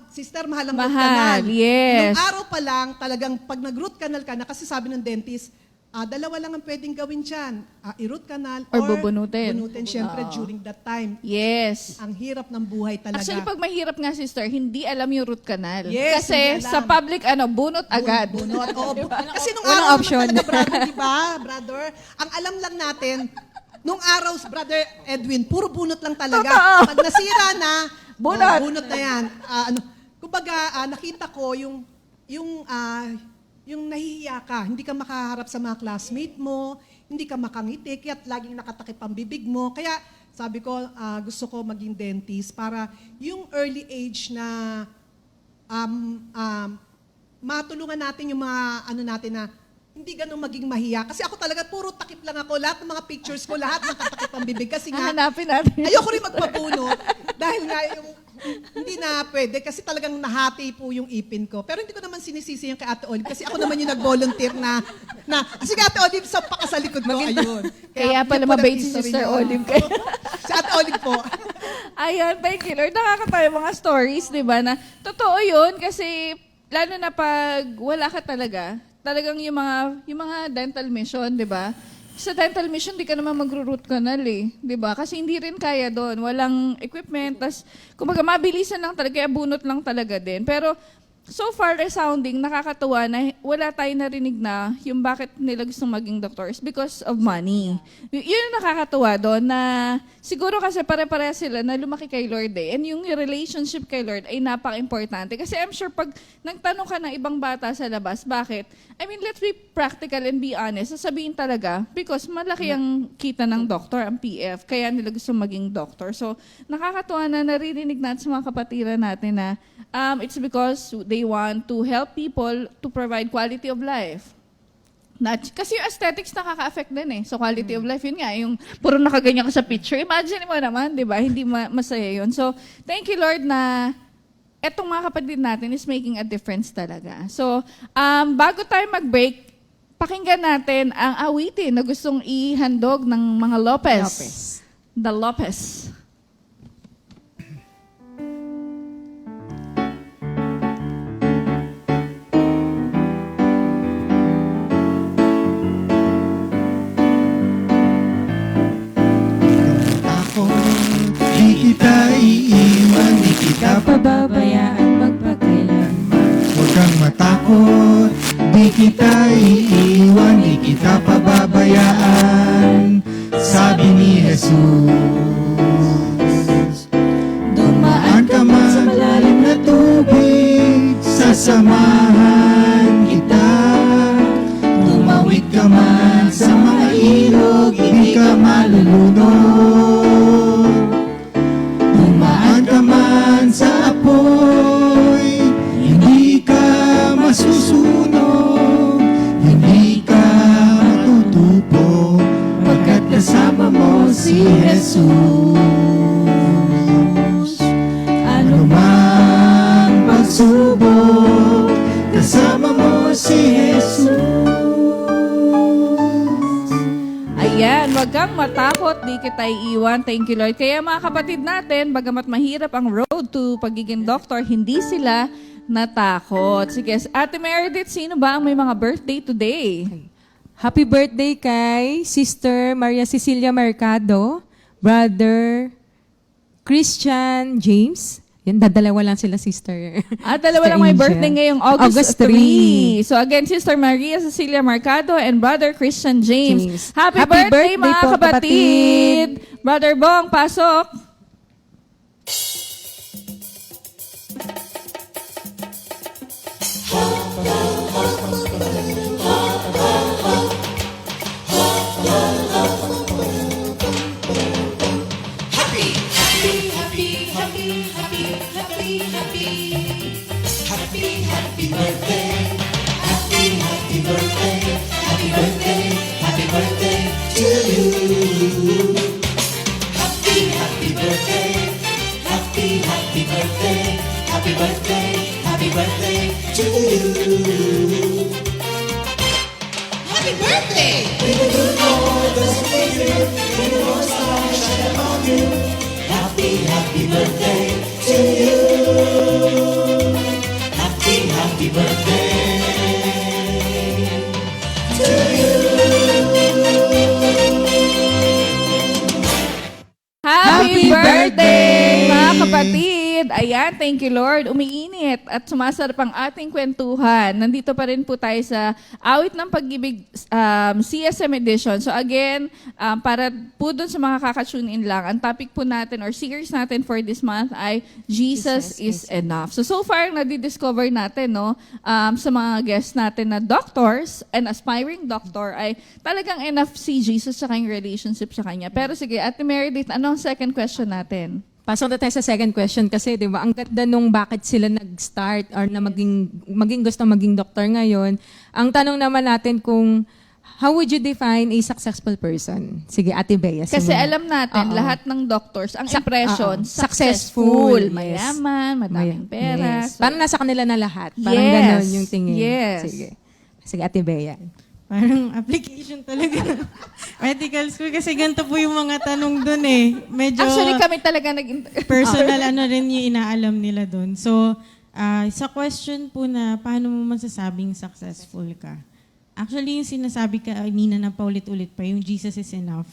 sister, mahal ang root canal. Yes. Nung araw pa lang, talagang pag nag-root canal ka na, kasi sabi ng dentist, dalawa lang ang pwedeng gawin dyan. I-root canal Or bubunutin. Bunutin, syempre, during that time. Yes. Ang hirap ng buhay talaga. Actually, pag mahirap nga, sister, hindi alam yung root canal. Yes, Kasi hindi alam. sa public, bunot agad. Bunot. Kasi nung Walang araw option. naman talaga, brother, di ba, brother? Ang alam lang natin, nung araw, brother Edwin, puro bunot lang talaga. Totoo. Pag nasira na, Bunot. bunot na yan. Kumbaga, nakita ko yung nahihiya ka, hindi ka makaharap sa mga classmate mo, hindi ka makangiti, kaya laging nakatakip ang bibig mo. Kaya sabi ko, gusto ko maging dentist para yung early age na matulungan natin yung mga natin na hindi ganun maging mahiya. Kasi ako talaga, puro takip lang ako. Lahat ng mga pictures ko, lahat nakatakip ang bibig. Kasi nga, Hanapin natin. ayoko rin magpabunot dahil nga yung hindi na pwede kasi talagang nahati po yung ipin ko. Pero hindi ko naman sinisisi yung kay Ate Olive kasi ako naman yung nag-volunteer na sige Ate Olive, sampa ka sa likod ko. Ayun. Kaya pala yun po mabait si nag-history Sister niya. Olive. Si Ate Olive po. Ayan, thank you, Lord. Nakakatawa yung mga stories, di ba? Na totoo yun kasi lalo na pag wala ka talagang yung mga dental mission, di ba? Sa dental mission, di ka naman magro-root canal eh. Di ba? Kasi hindi rin kaya doon. Walang equipment. Tas, kumbaga, mabilisan lang talaga. Kaya bunot lang talaga din. Pero, so far, resounding, nakakatuwa na wala tayo narinig na yung bakit nila gustong maging doctors because of money. Yun yung nakakatuwa doon na siguro kasi pare-pareha sila na lumaki kay Lord eh. And yung relationship kay Lord ay napaka-importante. Kasi I'm sure pag nagtanong ka ng ibang bata sa labas, bakit? I mean, let's be practical and be honest. Sasabihin talaga, because malaki ang kita ng doktor, ang PF, kaya nila gusto maging doctor. So, nakakatuwa na naririnig natin sa mga kapatiran natin na it's because they want to help people to provide quality of life. Kasi yung aesthetics nakaka-affect din eh. So, quality of life, yun nga, yung puro nakaganyan ka sa picture. Imagine mo naman, di ba? Hindi masaya yun. So, thank you, Lord, na etong mga kapatid natin is making a difference talaga. So, bago tayo mag-break, pakinggan natin ang awitin na gustong ihandog ng mga Lopez. The Lopez. Di kita iiwan, di kita Pababayaan magpakailanman. Huwag kang matakot, di kita iiwan, di kita pababayaan. Sabi ni Jesus, dumaan ka man sa malalim na tubig, sasamahan kita. Tumawid ka man sa mga ilog, hindi ka malulunod. Dumaan ka man sa apoy, hindi ka masusunog, hindi ka matutupo, pagkat kasama mo si Jesus. Ano man pagsubok, kasama mo si Jesus. Ayan, wag kang matakot, di kita iiwan. Thank you, Lord. Kaya mga kapatid natin, bagamat mahirap ang road to pagiging doctor, hindi sila natakot. Sige, Ate Meredith, sino ba ang may mga birthday today? Happy birthday kay Sister Maria Cecilia Mercado, Brother Christian James. Yan, dadalawa lang sila, Sister. Dalawa lang may Angel. birthday ngayong August 3. 3. So again, Sister Maria Cecilia Mercado and Brother Christian James. Happy Happy birthday, birthday mga po, kapatid! Brother Bong, pasok! Happy, happy birthday. Happy, happy birthday. Happy birthday. Happy birthday to you. Happy, happy birthday. Happy, happy birthday. Happy birthday. Happy birthday to you. Happy birthday! May the good Lord bless you. May the Lord's light shine upon you. Happy, happy birthday to you. Happy, happy birthday to you. Happy birthday, mga kapatid! Ayan, thank you Lord. Umiinit at sumasarap ang ating kwentuhan. Nandito pa rin po tayo sa Awit ng Pag-ibig CSM edition. So again, para po dun sa mga kakatune in lang, ang topic po natin or series natin for this month ay Jesus is Enough. So far, nadidiscover natin no, sa mga guests natin na doctors and aspiring doctor ay talagang enough si Jesus sa kanyang relationship sa kanya. Pero sige, Ate Meredith, ano ang second question natin? Pasok na tayo sa second question kasi, di ba, ang ganda nung bakit sila nag-start or na maging gusto maging doktor ngayon. Ang tanong naman natin kung, how would you define a successful person? Sige, Ate Bea. Kasi simula. alam natin, Oo. lahat ng doctors, ang impression, Successful. successful. Yes. Mayaman, madaming pera. Yes. Parang nasa kanila na lahat. Parang Yes. ganon yung tingin. Yes. Sige, Ate Bea. Parang application talaga. Medical school kasi ganito po yung mga tanong dun eh. Medyo Actually, kami talaga personal ano rin yung inaalam nila dun. So, sa question po na paano mo masasabing successful ka? Actually, yung sinasabi ka kanina na paulit-ulit pa, yung Jesus is enough.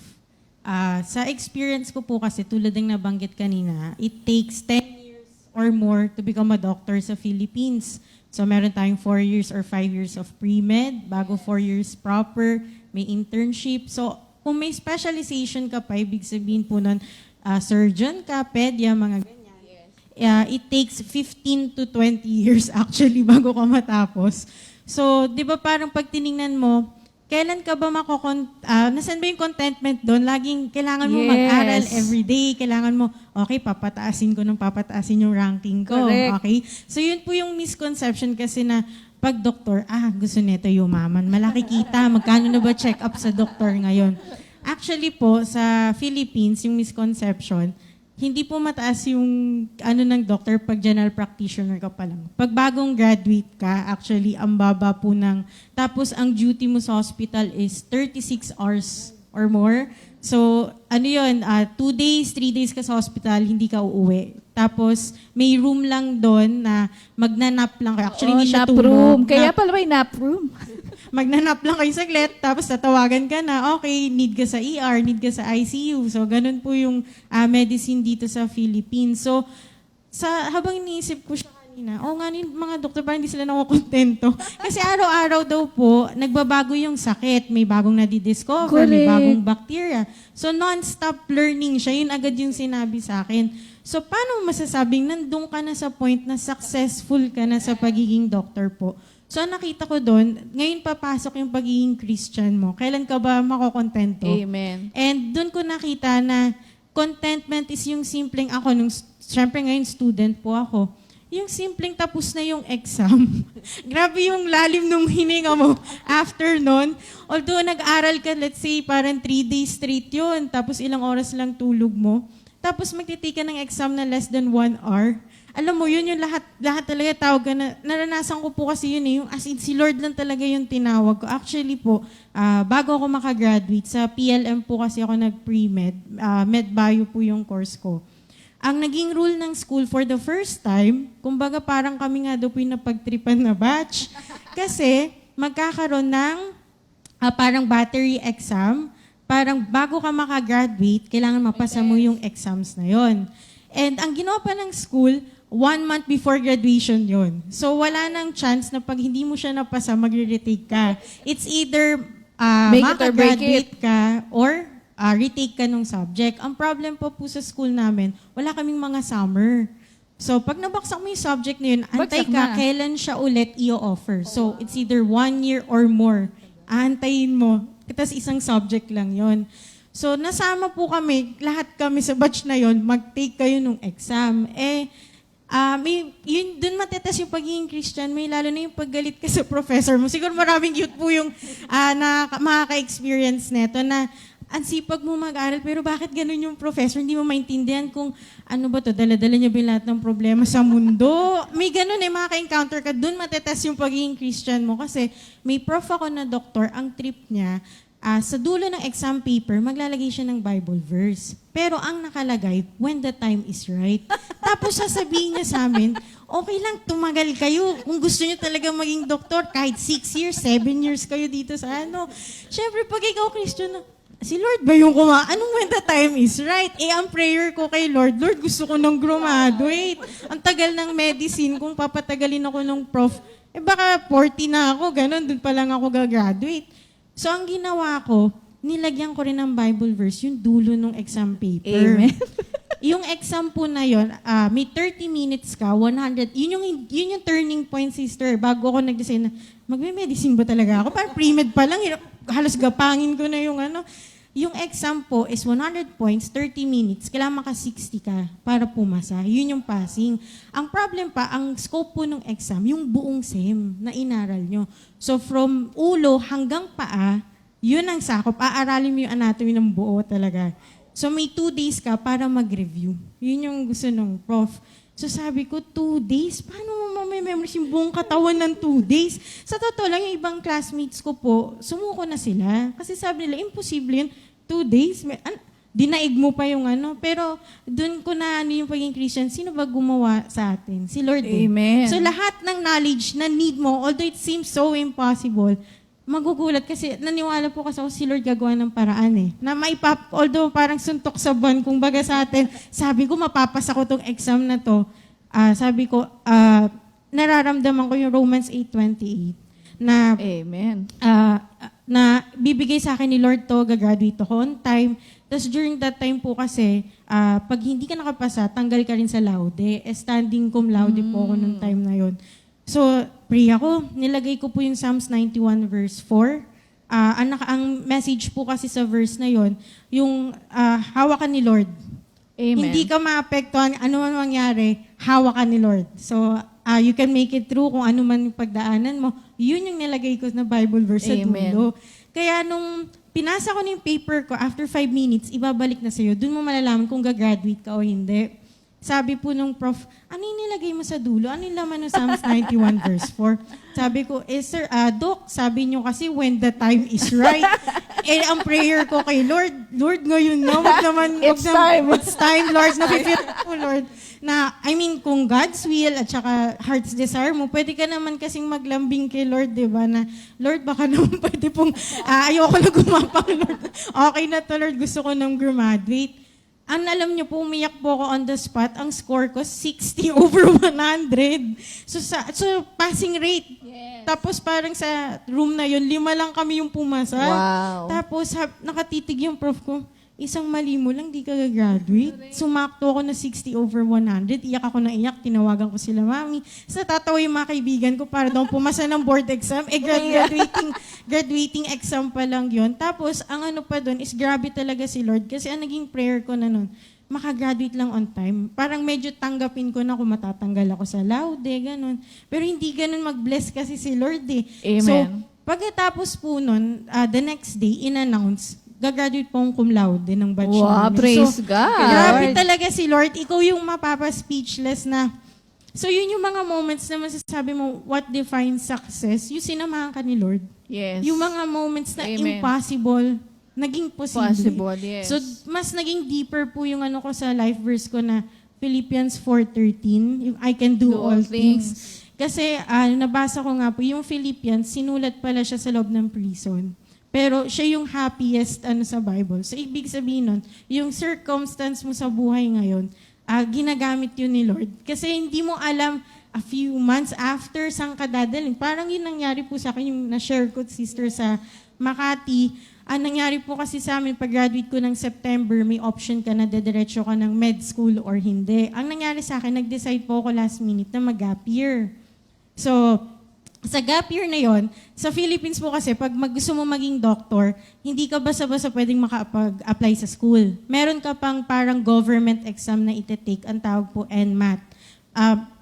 Sa experience ko po kasi, tulad ng nabanggit kanina, it takes 10 years or more to become a doctor sa Philippines. So meron tayong 4 years or 5 years of pre-med, bago 4 years proper, may internship. So kung may specialization ka pa, ibig sabihin po nun, surgeon ka, pedya, mga ganyan. It takes 15 to 20 years actually bago ka matapos. So di ba parang pag tiningnan mo, kailan ka ba nasan ba yung contentment doon? Laging kailangan mo mag-aral everyday. Kailangan mo, okay, papataasin yung ranking ko. Correct. Okay? So yun po yung misconception kasi na pag doktor, gusto nito yumaman. Malaki kita, magkano na ba check up sa doktor ngayon? Actually po, sa Philippines, yung misconception, hindi po mataas yung ng doctor pag general practitioner ka pa lang. Pag bagong graduate ka, actually, ang baba po tapos ang duty mo sa hospital is 36 hours or more. So, 2 days, 3 days ka sa hospital, hindi ka uuwi. Tapos, may room lang doon na magnanap lang kayo. Actually, hindi siya nap room. tulog. Kaya pala may nap room. Magnanap lang kayo saglit, tapos tatawagan ka na, okay, need ka sa ER, need ka sa ICU. So, ganun po yung medicine dito sa Philippines. So, habang iniisip ko siya kanina, nga mga doktor, parang hindi sila nakukontento. Kasi araw-araw daw po, nagbabago yung sakit. May bagong nadidiscover, may Correct. bagong bacteria. So, non-stop learning siya. Yun agad yung sinabi sa akin. So, paano masasabing nandun ka na sa point na successful ka na sa pagiging doctor po? So, nakita ko doon, ngayon papasok yung pagiging Christian mo. Kailan ka ba makokontento? Amen. And doon ko nakita na contentment is yung simpleng syempre ngayon student po ako, yung simpleng tapos na yung exam. Grabe yung lalim nung hininga mo after nun. Although nag-aral ka, let's say, parang 3 days straight yun, tapos ilang oras lang tulog mo. Tapos magtitake ka ng exam na less than 1 hour. Alam mo, yun yung lahat talaga tawag ka na, naranasan ko po kasi yun yung as in, si Lord lang talaga yung tinawag ko. Actually po, bago ako makagraduate, sa PLM po kasi ako nag-pre-med, med-bio po yung course ko. Ang naging rule ng school for the first time, kumbaga parang kami nga daw po yung napagtripan na batch. Kasi magkakaroon ng parang battery exam, parang bago ka makagraduate, kailangan mapasa mo yung exams na yon. And ang ginawa pa ng school, 1 month before graduation yon. So wala nang chance na pag hindi mo siya napasa, magre-retake ka. It's either Make it or break makagraduate ka or retake ka nung subject. Ang problem po sa school namin, wala kaming mga summer. So pag nabaksak mo yung subject na yun, antay Bagsak ka, na. kailan siya ulit i-offer. So it's either 1 year or more. Aantayin mo. Tapos isang subject lang yon. So nasama po kami, lahat kami sa batch na yon, mag-take kayo nung exam. Dun matetest yung pagiging Christian, may lalo na yung paggalit ka sa professor mo. Siguro maraming youth po yung makaka-experience neto na ang sipag mo mag-aral, pero bakit ganun yung professor? Hindi mo maintindihan kung ano ba to, dala-dala niya ba yung lahat ng problema sa mundo? May ganun makaka-encounter ka, dun matetest yung pagiging Christian mo. Kasi may prof ako na doktor, ang trip niya, sa dulo ng exam paper, maglalagay siya ng Bible verse. Pero ang nakalagay, when the time is right. Tapos sasabihin niya sa amin, okay lang, tumagal kayo. Kung gusto niyo talaga maging doktor, kahit 6 years, 7 years kayo dito sa ano. Siyempre, pag ikaw Christian, si Lord ba yung anong when the time is right? Ang prayer ko kay Lord, Lord, gusto ko nang graduate. Ang tagal ng medicine, kung papatagalin ako ng prof, baka 40 na ako, ganun, dun pa lang ako gagraduate. So, ang ginawa ko, nilagyan ko rin ng Bible verse, yung dulo ng exam paper. Amen. Yung exam po na yun, may 30 minutes ka, 100, yun yung turning point, sister. Bago ako nag-design na, magme-medicine ba talaga ako? Parang pre-med pa lang, halos gapangin ko na yung ano. Yung exam po is 100 points, 30 minutes. Kailangan maka-60 ka para pumasa. Yun yung passing. Ang problem pa, ang scope po ng exam, yung buong SEM na inaral nyo. So from ulo hanggang paa, yun ang sakop. Aaralin mo yung anatomy ng buo talaga. So may 2 days ka para mag-review. Yun yung gusto ng prof. So sabi ko, 2 days? Paano mo mamememorize yung buong katawan ng 2 days? Sa totoo lang, yung ibang classmates ko po, sumuko na sila. Kasi sabi nila, imposible yun. 2 days? Dinaig mo pa yung ano. Pero dun ko na yung pagiging Christian, sino ba gumawa sa atin? Si Lord. Amen. So lahat ng knowledge na need mo, although it seems so impossible, magugulat kasi naniwala po kasi ako si Lord gagawa ng paraan Na although parang suntok sa buwan, kung baga sa atin, sabi ko mapapasa ko tong exam na to. Sabi ko, nararamdaman ko yung Romans 8:28 na Amen. na bibigay sa akin ni Lord to, gagraduate ako on time. Tapos during that time po kasi, pag hindi ka nakapasa, tanggal ka rin sa laude. Standing cum laude po ako nung time na yon. So, pray ako. Nilagay ko po yung Psalms 91 verse 4. Ang message po kasi sa verse na yon, yung hawakan ni Lord. Amen. Hindi ka maapektuhan, ano man mangyari, hawakan ni Lord. So, you can make it through kung ano man yung pagdaanan mo. Yun yung nilagay ko na Bible verse sa Amen. dulo. Kaya nung pinasa ko na yung paper ko, after 5 minutes, ibabalik na sa'yo. Doon mo malalaman kung gagraduate ka o hindi. Sabi po nung prof, ano yung nilagay mo sa dulo? Ano yung laman ng Psalms 91 verse 4? Sabi ko, sir, Doc, sabi nyo kasi when the time is right. Ang prayer ko kay Lord, Lord, ngayon na, It's time. It's time, Lord. Napipil ko, Lord. Kung God's will at saka heart's desire mo, pwede ka naman kasing maglambing kay Lord, di ba? Na, Lord, baka naman pwede pong, ayoko na gumapang, Lord. Okay na to, Lord. Gusto ko nang graduate. Ang alam niyo po, umiyak po ako on the spot. Ang score ko, 60 over 100. So passing rate. Yes. Tapos parang sa room na yun, 5 lang kami yung pumasa. Wow. Tapos nakatitig yung prof ko, isang mali mo lang, di ka gagraduate. Sumakto ako na 60 over 100. Iyak ako na iyak. Tinawagan ko sila, mami. Sa tatawa yung mga kaibigan ko para daw pumasa ng board exam. Graduating exam pa lang yun. Tapos, ang ano pa doon is grabe talaga si Lord. Kasi ang naging prayer ko na noon, makagraduate lang on time. Parang medyo tanggapin ko na kung matatanggal ako sa laude, ganun. Pero hindi ganun mag-bless kasi si Lord Amen. So, pagkatapos po nun, the next day, in-announce, gagraduate po akong cum laude ng batch Wow, namin. praise So, God. grabe talaga si Lord. Ikaw yung mapapa-speechless na. So, yun yung mga moments na masasabi mo, what defines success? Yung sinamahan ka ni Lord. Yes. Yung mga moments na Amen. impossible, naging possible. Possible, yes. So, mas naging deeper po yung ano ko sa life verse ko na Philippians 4:13, yung I can do all things. Kasi nabasa ko nga po, yung Philippians, sinulat pala siya sa loob ng prison. Pero siya yung happiest sa Bible. So, ibig sabihin nun, yung circumstance mo sa buhay ngayon, ginagamit yun ni Lord. Kasi hindi mo alam a few months after saan ka dadalhin. Parang yun nangyari po sa akin, yung na-share ko, sister, sa Makati. Nangyari po kasi sa amin, pag-graduate ko ng September, may option ka na dediretso ka ng med school or hindi. Ang nangyari sa akin, nag-decide po ako last minute na mag-gap year. So, sa gap year na yon, sa Philippines po kasi, pag gusto mo maging doctor, hindi ka basta-basta pwedeng makapag-apply sa school. Meron ka pang parang government exam na ite-take, ang tawag po NMAT.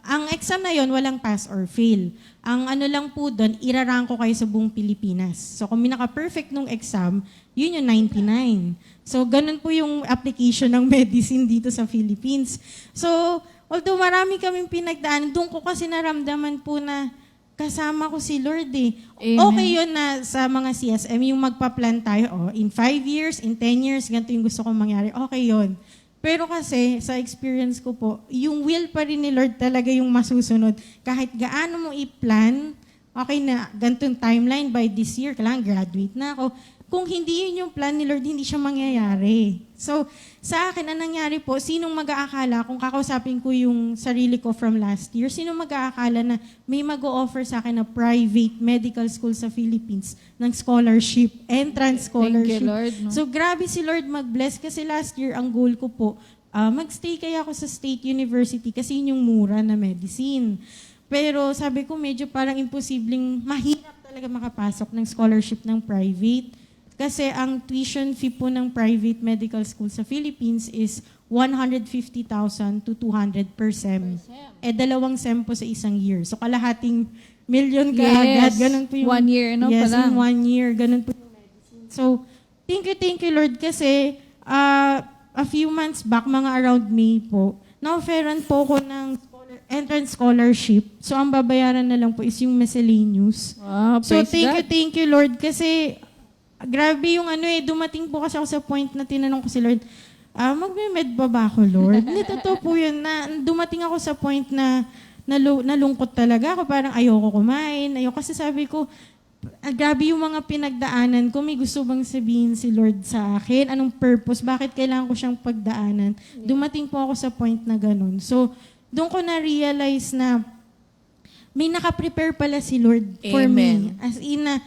Ang exam na yon walang pass or fail. Ang ano lang po doon, irarank ko kayo sa buong Pilipinas. So kung minaka-perfect nung exam, yun yung 99. So ganun po yung application ng medicine dito sa Philippines. So although marami kaming pinagdaan, doon ko kasi naramdaman po na kasama ko si Lord eh. Amen. Okay yun na sa mga CSM, yung magpa-plan tayo, in 5 years, in 10 years, ganito yung gusto kong mangyari. Okay yun. Pero kasi, sa experience ko po, yung will pa rin ni Lord talaga yung masusunod. Kahit gaano mo i-plan, okay na, ganitong timeline by this year, kailangan graduate na ako. Kung hindi yun yung plan ni Lord, hindi siya mangyayari. So, sa akin, ang nangyari po, sinong mag-aakala, kung kakausapin ko yung sarili ko from last year, sinong mag-aakala na may mag-o-offer sa akin na private medical school sa Philippines ng scholarship, entrance scholarship. Thank you, Lord, no? So, grabe si Lord mag-bless kasi last year, ang goal ko po, mag-stay kaya ako sa State University kasi yun yung mura na medicine. Pero sabi ko, medyo parang imposibleng, mahirap talaga makapasok ng scholarship ng private. Kasi ang tuition fee po ng private medical school sa Philippines is 150,000 to 200 per sem. Dalawang sem po sa isang year. So kalahating million kaagad. Yes. Ganun po yung... 1 year, no? Yes, Palang. in 1 year. Ganun po yung medicine. So, thank you, Lord. Kasi a few months back, mga around May po, na-offeran po ko ng entrance scholarship. So, ang babayaran na lang po is yung miscellaneous. Wow, So, praise God. thank you, Lord. Kasi, grabe yung dumating po kasi ako sa point na tinanong ko si Lord, magme-med ba ako, Lord? Hindi, totoo po yun. Dumating ako sa point na nalungkot talaga ako. Parang ayoko kumain. Kasi sabi ko, grabe yung mga pinagdaanan ko. May gusto bang sabihin si Lord sa akin? Anong purpose? Bakit kailangan ko siyang pagdaanan? Dumating po ako sa point na ganun. So, doon ko na-realize na may nakaprepare pala si Lord for me. Amen. As in na,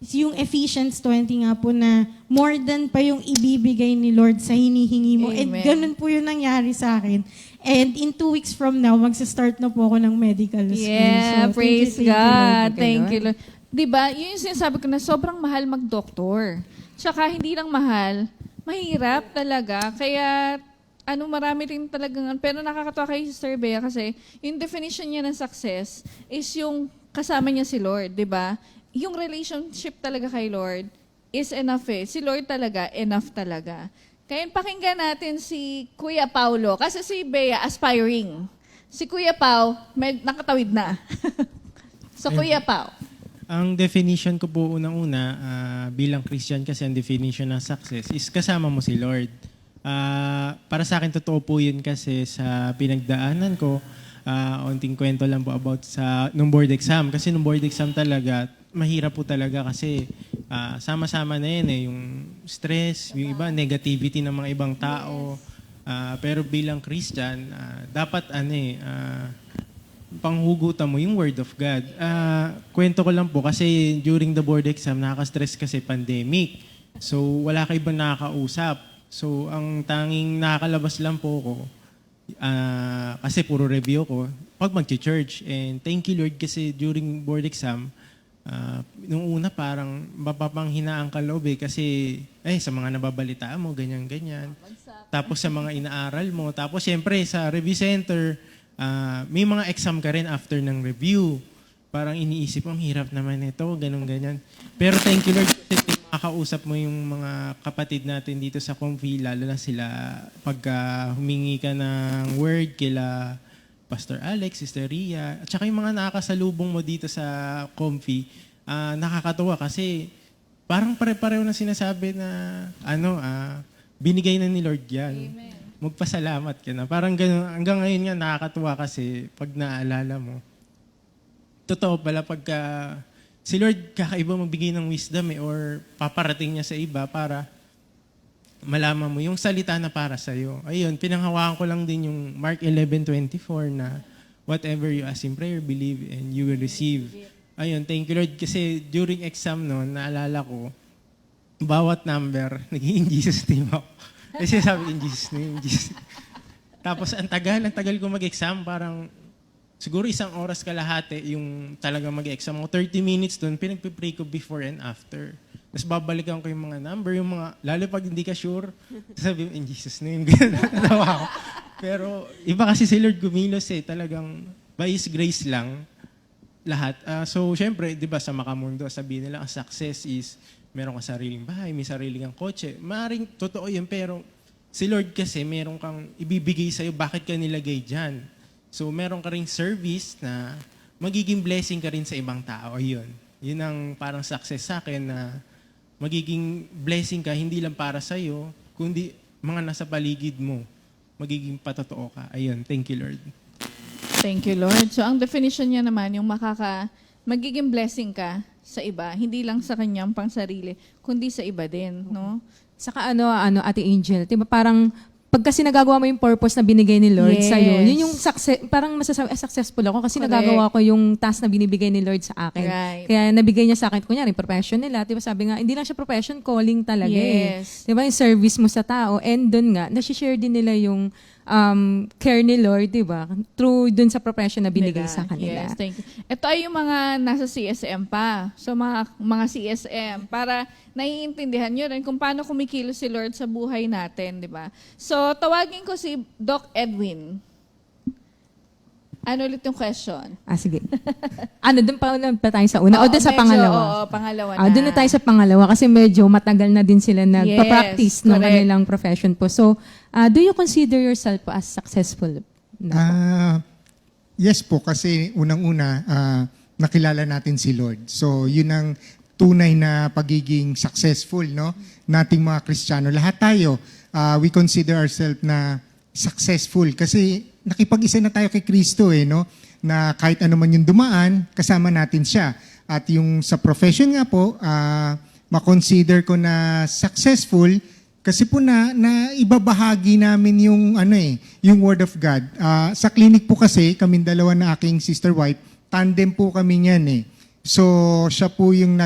yung Ephesians 20 nga po na more than pa yung ibibigay ni Lord sa hinihingi mo. And Amen. ganun po yung nangyari sa akin. And in 2 weeks from now, magsa-start na po ako ng medical school. Yeah, So, praise thank you, God. Lord. Thank you, Lord. Diba, yun yung sinasabi ko na sobrang mahal mag-doktor. Tsaka hindi lang mahal, mahirap talaga. Kaya, marami rin talagang, pero nakakatawa kay Sister Bea kasi yung definition niya ng success is yung kasama niya si Lord, di ba? Yung relationship talaga kay Lord is enough eh. Si Lord talaga, enough talaga. Kaya pakinggan natin si Kuya Paulo kasi si Bea aspiring. Si Kuya Pau, nakatawid na. So, Kuya Pau. Ang definition ko po unang-una bilang Christian kasi ang definition ng success is kasama mo si Lord. Para sa akin, totoo po yun kasi sa pinagdaanan ko, onting kwento lang po about nung board exam. Kasi nung board exam talaga, mahirap po talaga kasi sama-sama na yun yung stress, yung iba, negativity ng mga ibang tao. Pero bilang Christian, dapat panghugutan mo yung Word of God. Kwento ko lang po kasi during the board exam, nakaka-stress kasi pandemic. So, wala ka ibang nakakausap. So, ang tanging nakakalabas lang po ko, kasi puro review ko, pag mag-church. And thank you, Lord, kasi during board exam, nung una parang mapapanghinaan ka loob kasi sa mga nababalitaan mo, ganyan-ganyan. Tapos sa mga inaaral mo. Tapos syempre sa review center, may mga exam ka rin after ng review. Parang iniisip mo, ang hirap naman ito, ganun-ganyan. Pero thank you, Lord, kasi makakausap mo yung mga kapatid natin dito sa Comfy, lalo na sila pagka humingi ka ng word kila Pastor Alex, Sister Ria, at saka yung mga nakakasalubong mo dito sa Comfy, nakakatuwa kasi parang pare-pareho na sinasabi na binigay na ni Lord yan. Amen. Magpasalamat ka na. Parang ganun, hanggang ngayon nga nakakatuwa kasi pag naalala mo. Totoo pala pagka si Lord kakaiba magbigay ng wisdom or paparating niya sa iba para malaman mo yung salita na para sa'yo. Ayun, pinanghawakan ko lang din yung Mark 11:24 na whatever you ask in prayer, believe and you will receive. Ayun, thank you Lord kasi during exam naalala ko, bawat number, naging Jesus name ako. Kasi sabi in Jesus name, Jesus. Tapos ang tagal ko mag-exam, parang siguro 1 oras kalahati yung talaga mag-exam mo. 30 minutes doon, pinagpipray ko before and after. Tapos babalikan ko yung mga number, yung mga, lalo pag hindi ka sure, sabi mo, in Jesus name, gano'n. Natawa ako. Pero iba kasi si Lord kumilos talagang by His grace lang lahat. So syempre, di ba sa makamundo, sabihin nila ang success is meron kang sariling bahay, may sariling kang kotse. Maaring totoo yun, pero si Lord kasi meron kang ibibigay sa'yo, bakit ka nilagay dyan? So meron ka ring service na magiging blessing ka rin sa ibang tao. Yun. Yun ang parang success sa akin na magiging blessing ka, hindi lang para sa'yo, kundi mga nasa paligid mo. Magiging patotoo ka. Ayun, thank you, Lord. Thank you, Lord. So, ang definition niya naman, yung magiging blessing ka sa iba, hindi lang sa kanyang pangsarili, kundi sa iba din, no? Saka Ate Angel, 'di ba parang pag kasi nagagawa mo yung purpose na binigay ni Lord Yes. sa'yo, yun yung success, parang masasabi, successful ako kasi Correct. nagagawa ko yung task na binibigay ni Lord sa akin. Right. Kaya nabigay niya sa akin, kunyari, profession nila, di ba sabi nga, hindi lang siya profession, calling talaga Yes. Di ba yung service mo sa tao, and dun nga, nasi-share din nila yung care ni Lord, di ba? Through dun sa profession na binigay Nila. sa kanila. Yes, thank you. Ito ay yung mga nasa CSM pa. So, mga CSM, para naiintindihan nyo rin kung paano kumikilos si Lord sa buhay natin, di ba? So, tawagin ko si Doc Edwin. Ano ulit yung question? Sige. Doon pa tayo sa una? O doon sa medyo, pangalawa? Oo, pangalawa na. Doon na tayo sa pangalawa kasi medyo matagal na din sila nagpa-practice ng correct. kanilang profession po. So, do you consider yourself as successful? Yes po, kasi unang-una, nakilala natin si Lord. So, yun ang tunay na pagiging successful, no? Nating mga Kristiyano. Lahat tayo, we consider ourselves na successful kasi nakipag-isa na tayo kay Kristo, no? Na kahit ano man yung dumaan, kasama natin siya. At yung sa profession nga po, makonsider ko na successful kasi po na ibabahagi namin yung yung word of God. Sa clinic po kasi, kaming dalawa na aking sister wife, tandem po kami niyan . So siya po yung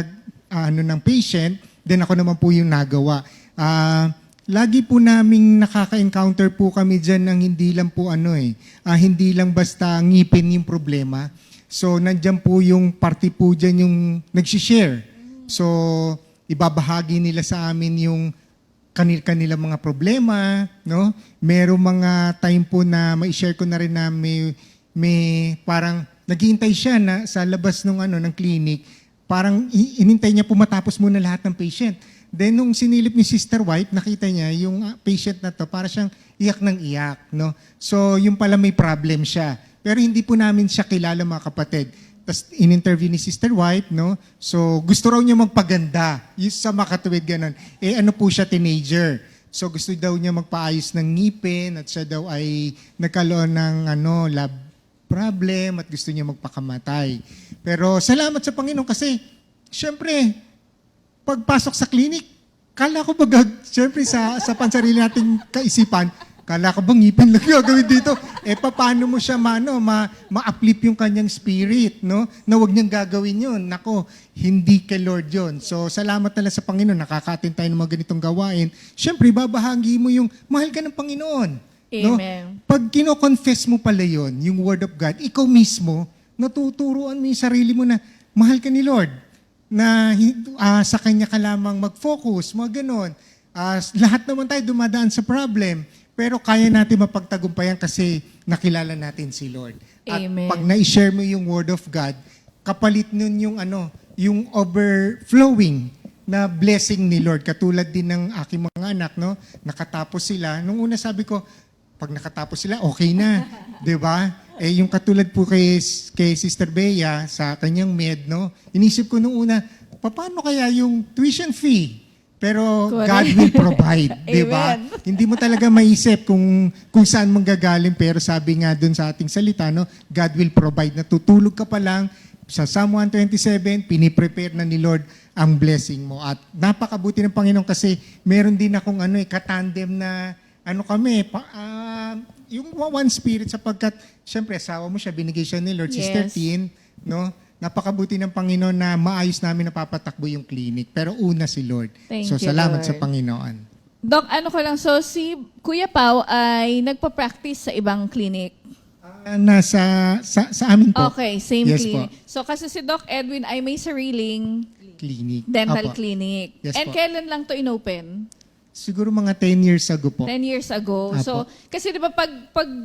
ng patient, then ako naman po yung nagawa. Lagi po naming nakaka-encounter po kami dyan ng hindi lang po hindi lang basta ngipin yung problema. So nandyan po yung party po dyan yung nagsishare. So ibabahagi nila sa amin yung kanilang mga problema, no? Merong mga time po na mai-share ko na rin na may parang naghihintay siya na sa labas ng clinic. Parang inintay niya po matapos muna lahat ng patient. Then nung sinilip ni Sister White, nakita niya yung patient na to, para siyang iyak ng iyak, no? So yung pala may problem siya. Pero hindi po namin siya kilala, mga kapatid. Tapos in-interview ni Sister White, no? So gusto raw niya magpaganda. Yung sa makatuwid ganun. Ano po siya, teenager. So gusto daw niya magpaayos ng ngipin at siya daw ay nagkaroon ng lab problem at gusto niya magpakamatay. Pero salamat sa Panginoon kasi syempre pagpasok sa clinic, kala ko syempre sa pansarili nating kaisipan, kala ko bang ngipin lang gagawin dito? Paano mo siya ma-uplift yung kanyang spirit, no? Na huwag niyang gagawin yun. Nako, hindi kay Lord yun. So, salamat na lang sa Panginoon, nakaka-attend tayo ng mga ganitong gawain. Syempre, babahagi mo yung mahal ka ng Panginoon. No? Amen. Pag kino-confess mo pala yun, yung Word of God, ikaw mismo, natuturuan mo yung sarili mo na mahal ka ni Lord. Na sa Kanya ka lamang mag-focus, mga ganon. Lahat naman tayo dumadaan sa problem, pero kaya natin mapagtagumpayan kasi nakilala natin si Lord. Amen. At pag na-share mo yung Word of God, kapalit nun yung overflowing na blessing ni Lord. Katulad din ng aking mga anak, no? Nakatapos sila. Nung una sabi ko, pag nakatapos sila, okay na. Diba? Yung katulad po kay Sister Bea sa kanyang med, no? Inisip ko nung una, paano kaya yung tuition fee? Pero Correct. God will provide, di ba? Amen. Hindi mo talaga maisip kung saan manggagaling, pero sabi nga dun sa ating salita, no? God will provide. Natutulog ka pa lang, sa Psalm 127, piniprepare na ni Lord ang blessing mo. At napakabuti ng Panginoon kasi meron din akong katandem na yung one spirit sapagkat syempre asawa mo siya, binigay siya ni Lord, Yes. Sister Tin, no? Napakabuti ng Panginoon na maayos namin napapatakbo yung clinic. Pero una si Lord. Thank So you, salamat Lord. sa Panginoon. Doc, so si Kuya Pao ay nagpa-practice sa ibang clinic. Sa amin po. Okay, same Yes clinic. po. So kasi si Doc Edwin ay may sariling Clinic. dental Opo. clinic. Yes And po. kailan lang to inopen? Siguro mga 10 years ago po. 10 years ago. So, kasi di ba pag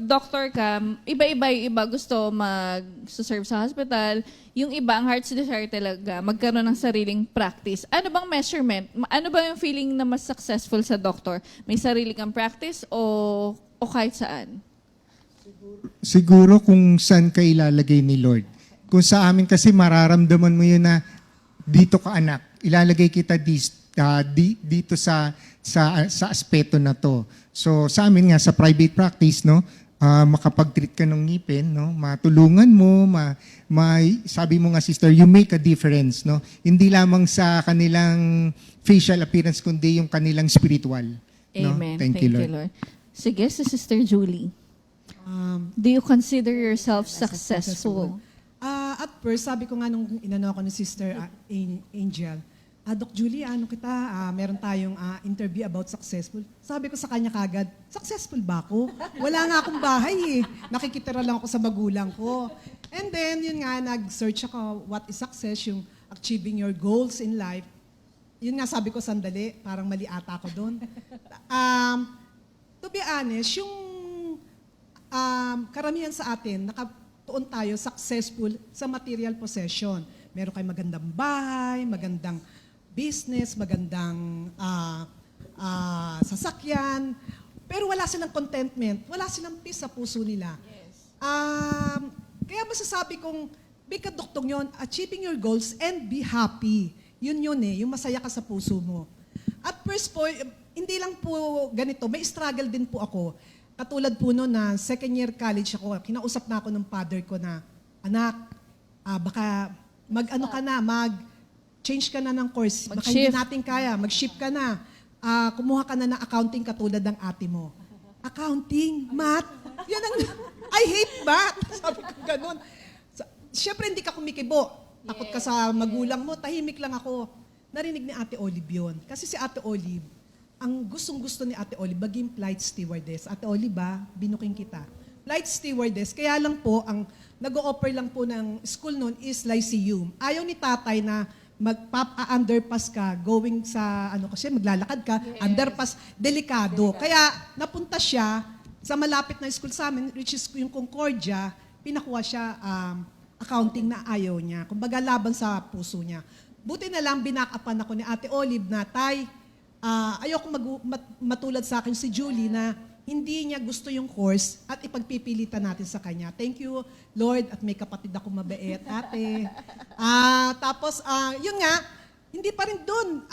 doctor ka, iba-iba yung iba gusto mag-serve sa hospital. Yung iba, ang heart's desire talaga, magkaroon ng sariling practice. Ano bang measurement? Ano ba yung feeling na mas successful sa doctor? May sarili kang practice o kahit saan? Siguro kung saan ka ilalagay ni Lord. Kung sa amin kasi mararamdaman mo yun na dito ka anak, ilalagay kita dito sa aspeto na to. So sa amin nga sa private practice, no, makapag-treat ka ng ngipin, no, matulungan mo, sabi mo nga sister, you make a difference, no. Hindi lamang sa kanilang facial appearance kundi yung kanilang spiritual. No? Amen. Thank you, Lord. Sige, si Sister Julie. Do you consider yourself successful? At first, sabi ko nga nung inano ako ni Sister Angel, Doc Julie, meron tayong interview about successful. Sabi ko sa kanya kagad, successful ba ako? Wala nga akong bahay eh. Nakikitira lang ako sa magulang ko. And then, yun nga, nag-search ako, what is success, yung achieving your goals in life. Yun nga, sabi ko, sandali, parang mali ata ako doon. To be honest, yung karamihan sa atin, nakatuon tayo successful sa material possession. Meron kayong magandang bahay, magandang business, magandang sasakyan, pero wala silang contentment, wala silang peace sa puso nila. Kaya masasabi kong, bikaduktong yon, achieving your goals and be happy. Yun yung masaya ka sa puso mo. At first po, hindi lang po ganito, may struggle din po ako. Katulad po noon na second year college ako, kinausap na ako ng father ko na, anak, baka mag-change ka na ng course. Baka hindi natin kaya, mag-shift ka na. Kumuha ka na ng accounting katulad ng ate mo. Accounting, math, yan ang, I hate math. Sabi ko ganun. Siyempre hindi ka kumikibo. Takot ka sa magulang mo, tahimik lang ako. Narinig ni Ate Olive yun. Kasi si Ate Olive, ang gustong-gusto ni Ate Olive, maging flight stewardess. Ate Olive binuking kita. Flight stewardess, kaya lang po, ang nag-o-offer lang po ng school noon is Lyceum. Ayaw ni tatay na underpass ka, going sa, kasi maglalakad ka, underpass, delikado. Kaya napunta siya sa malapit na school sa amin, which is yung Concordia, pinakuha siya accounting na ayaw niya. Kumbaga laban sa puso niya. Buti na lang binakapan ako ni Ate Olive na, Tay, ayoko matulad sa akin si Julie na hindi niya gusto yung course at ipagpipilitan natin sa kanya. Thank you, Lord, at may kapatid ako mabait, ate. Tapos, yun nga, hindi pa rin doon.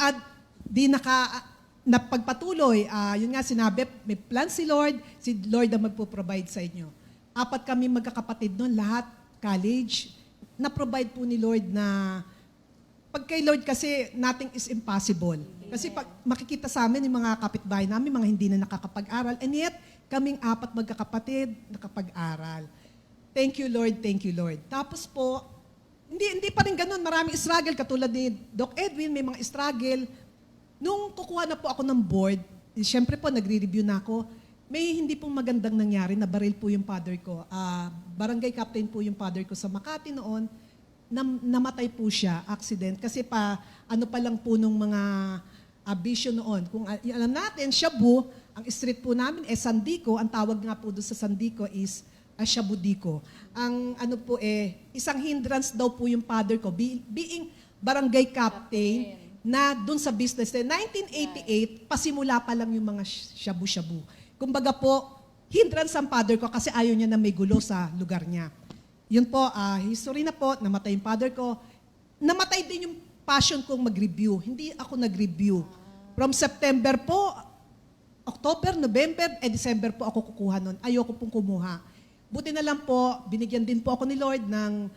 Napagpatuloy. Yun nga, sinabi, may plan si Lord ang magpo-provide sa inyo. 4 kami magkakapatid noon, lahat college. Na-provide po ni Lord na pag kay Lord kasi, nothing is impossible. Kasi pag makikita sa amin yung mga kapitbahay namin, mga hindi na nakakapag-aral, and yet, kaming 4 magkakapatid, nakapag-aral. Thank you, Lord. Thank you, Lord. Tapos po, hindi pa rin ganun. Maraming struggle, katulad ni Doc Edwin, may mga struggle. Nung kukuha na po ako ng board, siyempre po, nagre-review na ako, may hindi pong magandang nangyari, nabaril po yung father ko. Barangay captain po yung father ko sa Makati noon, namatay po siya, accident. Kasi pa lang po nung mga vision noon. Kung alam natin, Shabu, ang street po namin Sandico, ang tawag nga po doon sa Sandico is Shabudico. Ang isang hindrance daw po yung father ko, being barangay captain na doon sa business. 1988, pasimula pa lang yung mga shabu-shabu. Kumbaga po, hindrance ang father ko kasi ayaw niya na may gulo sa lugar niya. Yun po, history na po, namatay yung father ko. Namatay din yung passion kong mag-review. Hindi ako nag-review. From September po, October, November, December po ako kukuha nun. Ayoko pong kumuha. Buti na lang po, binigyan din po ako ni Lord ng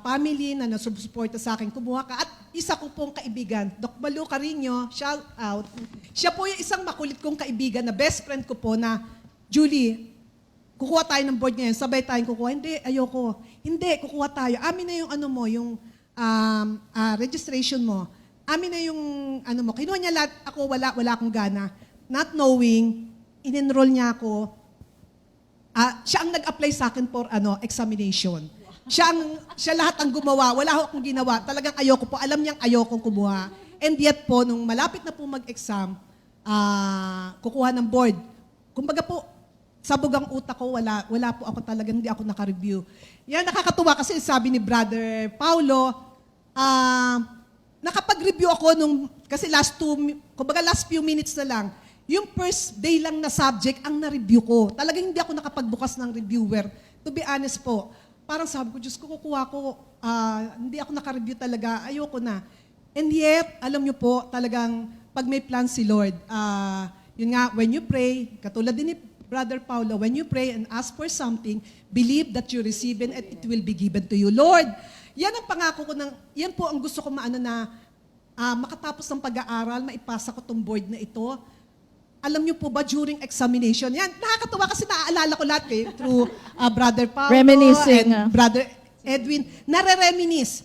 family na nasusuporta sa akin. Kumuha ka. At isa ko pong kaibigan, Doc Malu Carino, shout out. Siya po yung isang makulit kong kaibigan na best friend ko po na, Julie, kukuha tayo ng board ngayon, sabay tayong kukuha. Hindi, ayoko. Hindi, kukuha tayo. Amin na yung yung registration mo. Amin na yung mo. Kinuha niya lahat, ako wala akong gana. Not knowing, in-enroll niya ako. Siya ang nag-apply sa akin for examination. Siya lahat ang gumawa. Wala akong ginawa. Talagang ayoko po. Alam niyang ayokong kumuha. And yet po, nung malapit na po mag-exam, kukuha ng board. Kumbaga po, sabog ang utak ko, wala po ako talagang, hindi ako naka-review. Yan, nakakatuwa kasi sabi ni Brother Paulo, nakapag-review ako kasi last few minutes na lang, yung first day lang na subject ang na-review ko. Talagang hindi ako nakapagbukas ng reviewer. To be honest po, parang sabi ko, Diyos ko, kukuha ko, hindi ako naka-review talaga, ayoko na. And yet, alam niyo po, talagang pag may plan si Lord, yun nga, when you pray, katulad din ni Brother Paulo, when you pray and ask for something, believe that you receive it and it will be given to you. Lord, yan ang pangako ko yan po ang gusto ko makatapos ng pag-aaral, maipasa ko tong board na ito. Alam niyo po ba, during examination, yan, nakakatuwa kasi naaalala ko lahat through Brother Paulo Reminiscing, and Brother Edwin, nare-reminisce.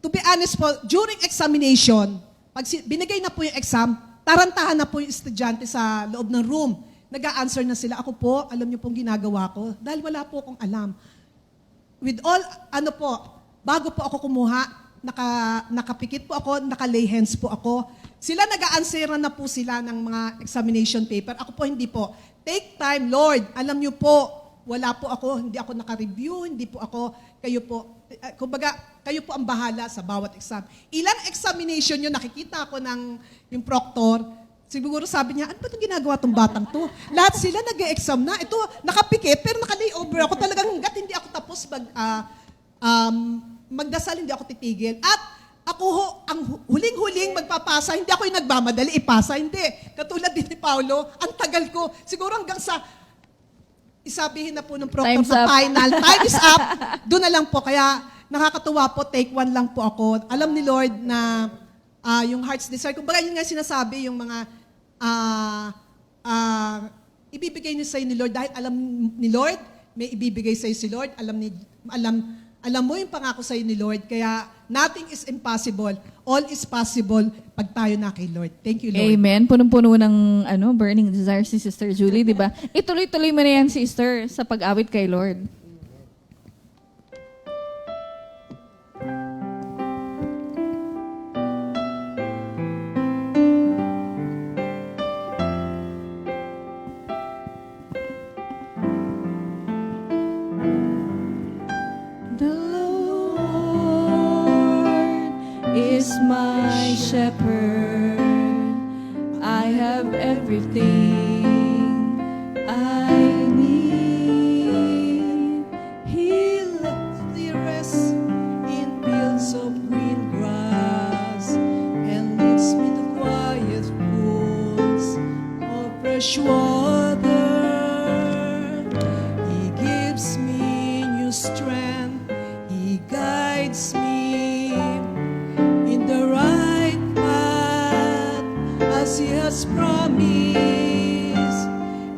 To be honest po, during examination, pag binigay na po yung exam, tarantahan na po yung estudyante sa loob ng room. Nag-a-answer na sila. Ako po, alam niyo pong ginagawa ko, dahil wala po akong alam. With all, bago po ako kumuha, nakapikit po ako, naka-lay hands po ako. Sila nag-a-answeran na po sila ng mga examination paper. Ako po hindi po. Take time, Lord. Alam niyo po, wala po ako, hindi ako naka-review, hindi po ako, kayo po, kumbaga, kayo po ang bahala sa bawat exam. Ilang examination yun, nakikita ko yung proctor, siguro sabi niya, ano ba itong ginagawa itong batang to? Lahat sila nag-e-exam na. Ito, nakapikit, pero naka-layover ako. Talagang hanggat hindi ako tapos magdasal, hindi ako titigil. At ako ang huling-huling magpapasa, hindi ako yung nagmamadali, ipasa, hindi. Katulad din ni Paulo, ang tagal ko. Siguro hanggang sa isabihin na po ng proctor Time's sa up. final, time is up, doon na lang po. Kaya nakakatuwa po, take one lang po ako. Alam ni Lord na yung heart's desire. Kumbaga yun nga sinasabi, yung mga ibibigay niyo sa'yo ni Lord dahil alam ni Lord, may ibibigay sa'yo si Lord. Alam mo yung pangako sa'yo ni Lord. Kaya nothing is impossible. All is possible pag tayo na kay Lord. Thank you, Lord. Amen. Punong-puno ng burning desire si Sister Julie, di ba? Ituloy-tuloy mo na yan, Sister, sa pag-awit kay Lord. The Lord is my shepherd. I have everything I need. He lets me rest in fields of green grass and leads me to quiet pools of fresh water. He gives me new strength. He guides me in the right path as He has promised.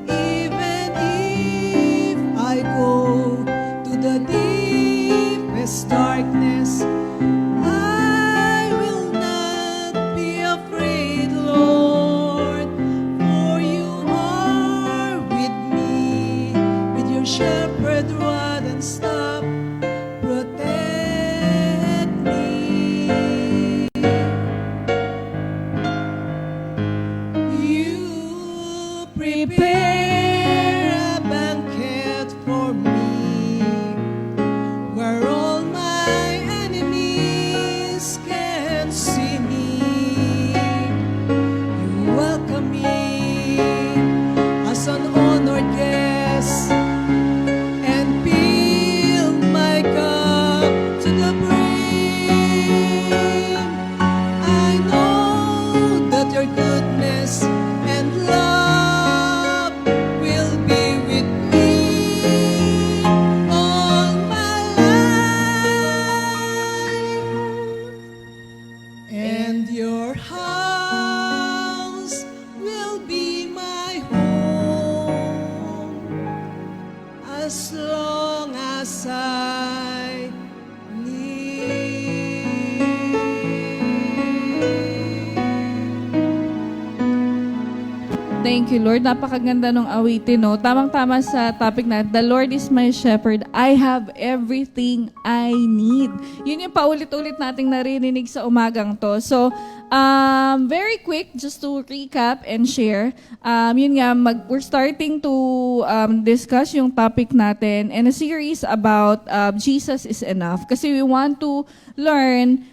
Even if I go to the deepest darkness, I will not be afraid, Lord, for You are with me, with Your shepherd rod and staff, protect me. You prepare a banquet for me, where all my enemies can see me. You welcome me as an honored guest and fill my cup to the brim. I know that Your goodness and love will be with me all my life, and Your house will be my home as long as I live. Thank you, Lord. Napakaganda ng awitin, no? Tamang-tama sa topic na, The Lord is my shepherd. I have everything I need. Yun yung paulit-ulit nating naririnig sa umagang to. So, Very quick, just to recap and share. Yun nga, we're starting to discuss yung topic natin in a series about Jesus is enough. Kasi we want to learn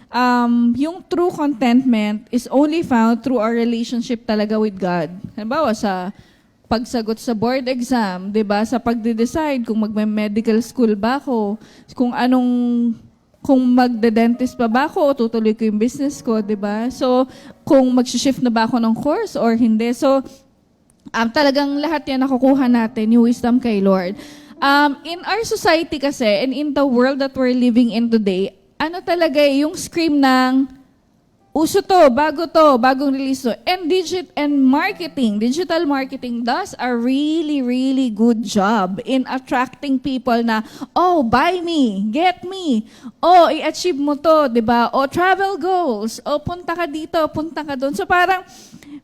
yung true contentment is only found through our relationship talaga with God. Halimbawa, sa pagsagot sa board exam, 'di ba? Sa pagde-decide kung magme-medical school ba ako, kung magde-dentist pa ba ako o tutuloy ko yung business ko, 'di ba? So, kung mag-shift na ba ako ng course or hindi. So, talagang lahat 'yan nakukuha natin yung wisdom kay Lord. In our society kasi and in the world that we're living in today, ano talaga yung scream ng uso to, bagong release to. And digital marketing does a really, really good job in attracting people na, oh, buy me, get me, oh, i-achieve mo to, di ba? O travel goals, o punta ka dito, punta ka doon. So parang,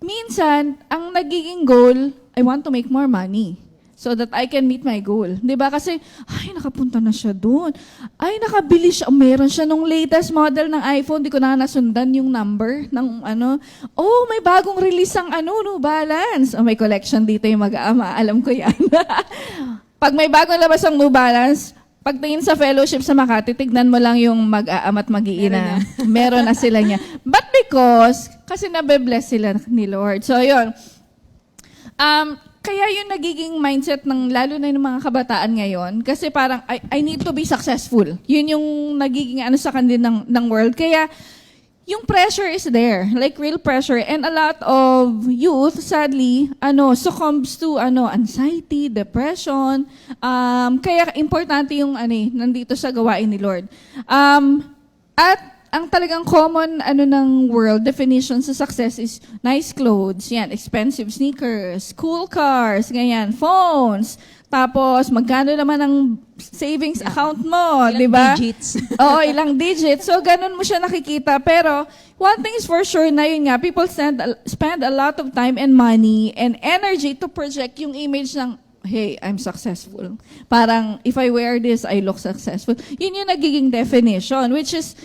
minsan, ang nagiging goal, I want to make more money so that I can meet my goal. Di ba? Kasi, ay, nakapunta na siya doon. Ay, nakabili siya. Meron siya nung latest model ng iPhone. Di ko na nasundan yung number ng ano. Oh, may bagong release ang New Balance. Oh, may collection dito yung mag-aama. Alam ko yan. Pag may bagong labas ang New Balance, pagtingin sa fellowship sa Makati, tignan mo lang yung mag-aama at mag-iina. Meron na sila niya. But because, kasi nabe-bless sila ni Lord. So, yun. Kaya yung nagiging mindset ng lalo na yung mga kabataan ngayon, kasi parang I need to be successful. Yun yung nagiging sa kanila ng world. Kaya yung pressure is there, like real pressure. And a lot of youth, sadly, succumbs to anxiety, depression. Kaya importante yung nandito sa gawain ni Lord. At ang talagang common ng world definition sa success is nice clothes, yan, expensive sneakers, cool cars, ganyan, phones, tapos magkano naman ang savings account mo, di ba? Digits. Oo, ilang digits. So ganun mo siya nakikita. Pero one thing is for sure na yun nga, people spend a lot of time and money and energy to project yung image ng hey, I'm successful. Parang, if I wear this, I look successful. Yun yung nagiging definition, which is,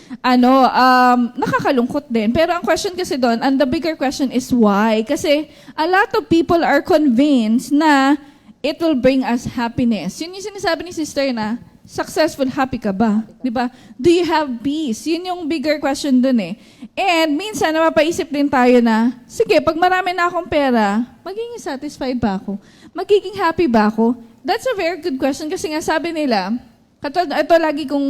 nakakalungkot din. Pero ang question kasi doon, and the bigger question is why? Kasi a lot of people are convinced na it will bring us happiness. Yun yung sinasabi ni sister na, successful, happy ka ba? Di ba? Do you have peace? Yun yung bigger question doon eh. And minsan, napapaisip din tayo na, sige, pag marami na akong pera, magiging satisfied ba ako? Magiging happy ba ako? That's a very good question kasi nga sabi nila, ito lagi kong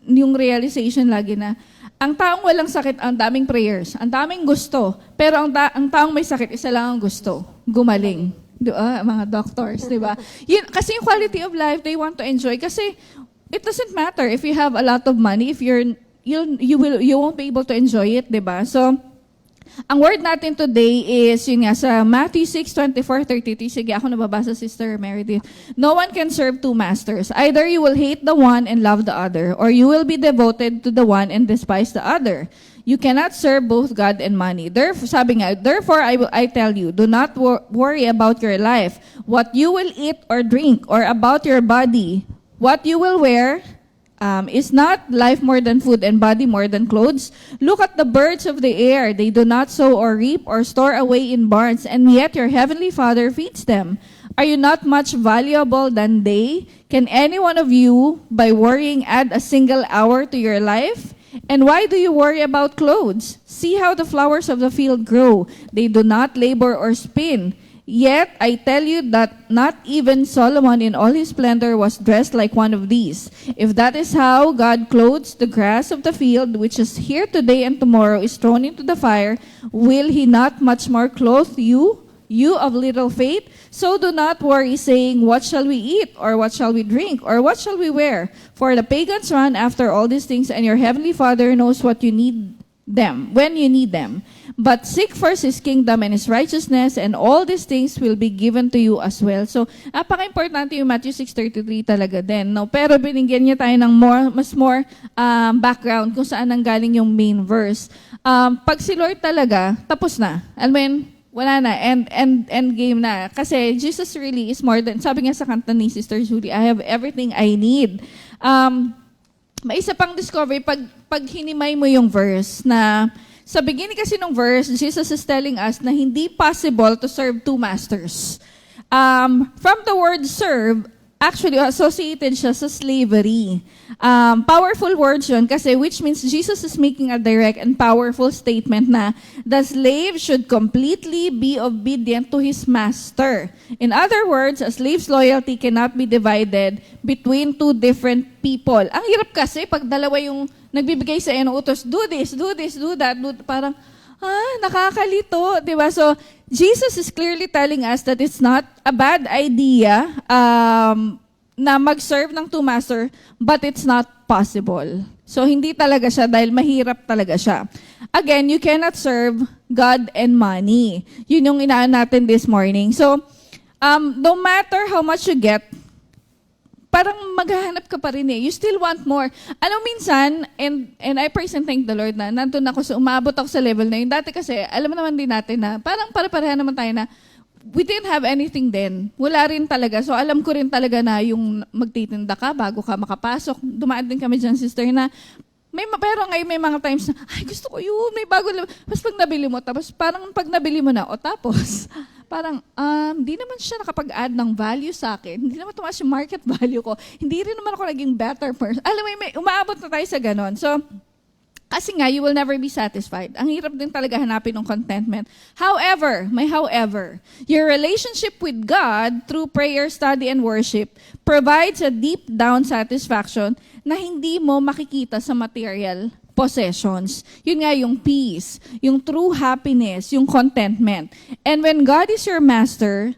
yung realization lagi na, ang taong walang sakit, ang daming prayers, ang daming gusto, pero ang taong may sakit, isa lang ang gusto, gumaling. Mga doctors, di ba? Kasi yung quality of life, they want to enjoy. Kasi it doesn't matter if you have a lot of money, if you won't be able to enjoy it, di ba? So, ang word natin today is, yun nga, sa Matthew 6:24-33. Sige, ako nababasa, Sister Meredith. No one can serve two masters. Either you will hate the one and love the other, or you will be devoted to the one and despise the other. You cannot serve both God and money. Therefore, I tell you, do not worry about your life, what you will eat or drink, or about your body, what you will wear. Is not life more than food and body more than clothes? Look at the birds of the air. They do not sow or reap or store away in barns, and yet your heavenly Father feeds them. Are you not much valuable than they? Can any one of you, by worrying, add a single hour to your life? And why do you worry about clothes? See how the flowers of the field grow. They do not labor or spin. Yet I tell you that not even Solomon in all his splendor was dressed like one of these. If that is how God clothes the grass of the field, which is here today and tomorrow is thrown into the fire, will he not much more clothe you, you of little faith? So do not worry, saying, what shall we eat, or what shall we drink, or what shall we wear? For the pagans run after all these things, and your heavenly Father knows what you need them when you need them. But seek first His kingdom and His righteousness, and all these things will be given to you as well. So, napaka-importante yung Matthew 6:33 talaga din. No? Pero binigyan niya tayo ng mas more background kung saan nanggaling yung main verse. Pag si Lord talaga, tapos na. I mean, wala na, end game na. Kasi Jesus really is more than, sabi nga sa kanta ni Sister Julie, I have everything I need. May isa pang discovery, pag hinimay mo yung verse na Sa beginning kasi ng verse, Jesus is telling us na hindi possible to serve two masters. From the word serve, actually associated siya sa slavery. Powerful words yun kasi which means Jesus is making a direct and powerful statement na the slave should completely be obedient to his master. In other words, a slave's loyalty cannot be divided between two different people. Ang hirap kasi pag dalawa yung nagbibigay sa ng utos, do this, do this, do that, parang, nakakalito, di ba? So, Jesus is clearly telling us that it's not a bad idea na mag-serve ng two master, but it's not possible. So, hindi talaga siya dahil mahirap talaga siya. Again, you cannot serve God and money. Yun yung inaan natin this morning. So, no matter how much you get, parang maghahanap ka pa rin eh. You still want more. Alam minsan, and I praise and thank the Lord na nandun ako umabot ako sa level na yun. Dati kasi, alam naman din natin na parang pare-pareha naman tayo na we didn't have anything then. Wala rin talaga. So alam ko rin talaga na yung magtitinda ka bago ka makapasok. Dumaan din kami dyan, sister, na pero ngayon may mga times na, ay gusto ko yun, may bago. Tapos pag nabili mo, tapos parang pag nabili mo na, tapos, parang, di naman siya nakapag-add ng value sa akin. Hindi naman tumaas yung market value ko. Hindi rin naman ako naging better person. Alam mo, may umaabot na tayo sa ganon. So, kasi nga, you will never be satisfied. Ang hirap din talaga hanapin ng contentment. However, your relationship with God through prayer, study, and worship provides a deep down satisfaction na hindi mo makikita sa material possessions. Yun nga yung peace, yung true happiness, yung contentment. And when God is your master,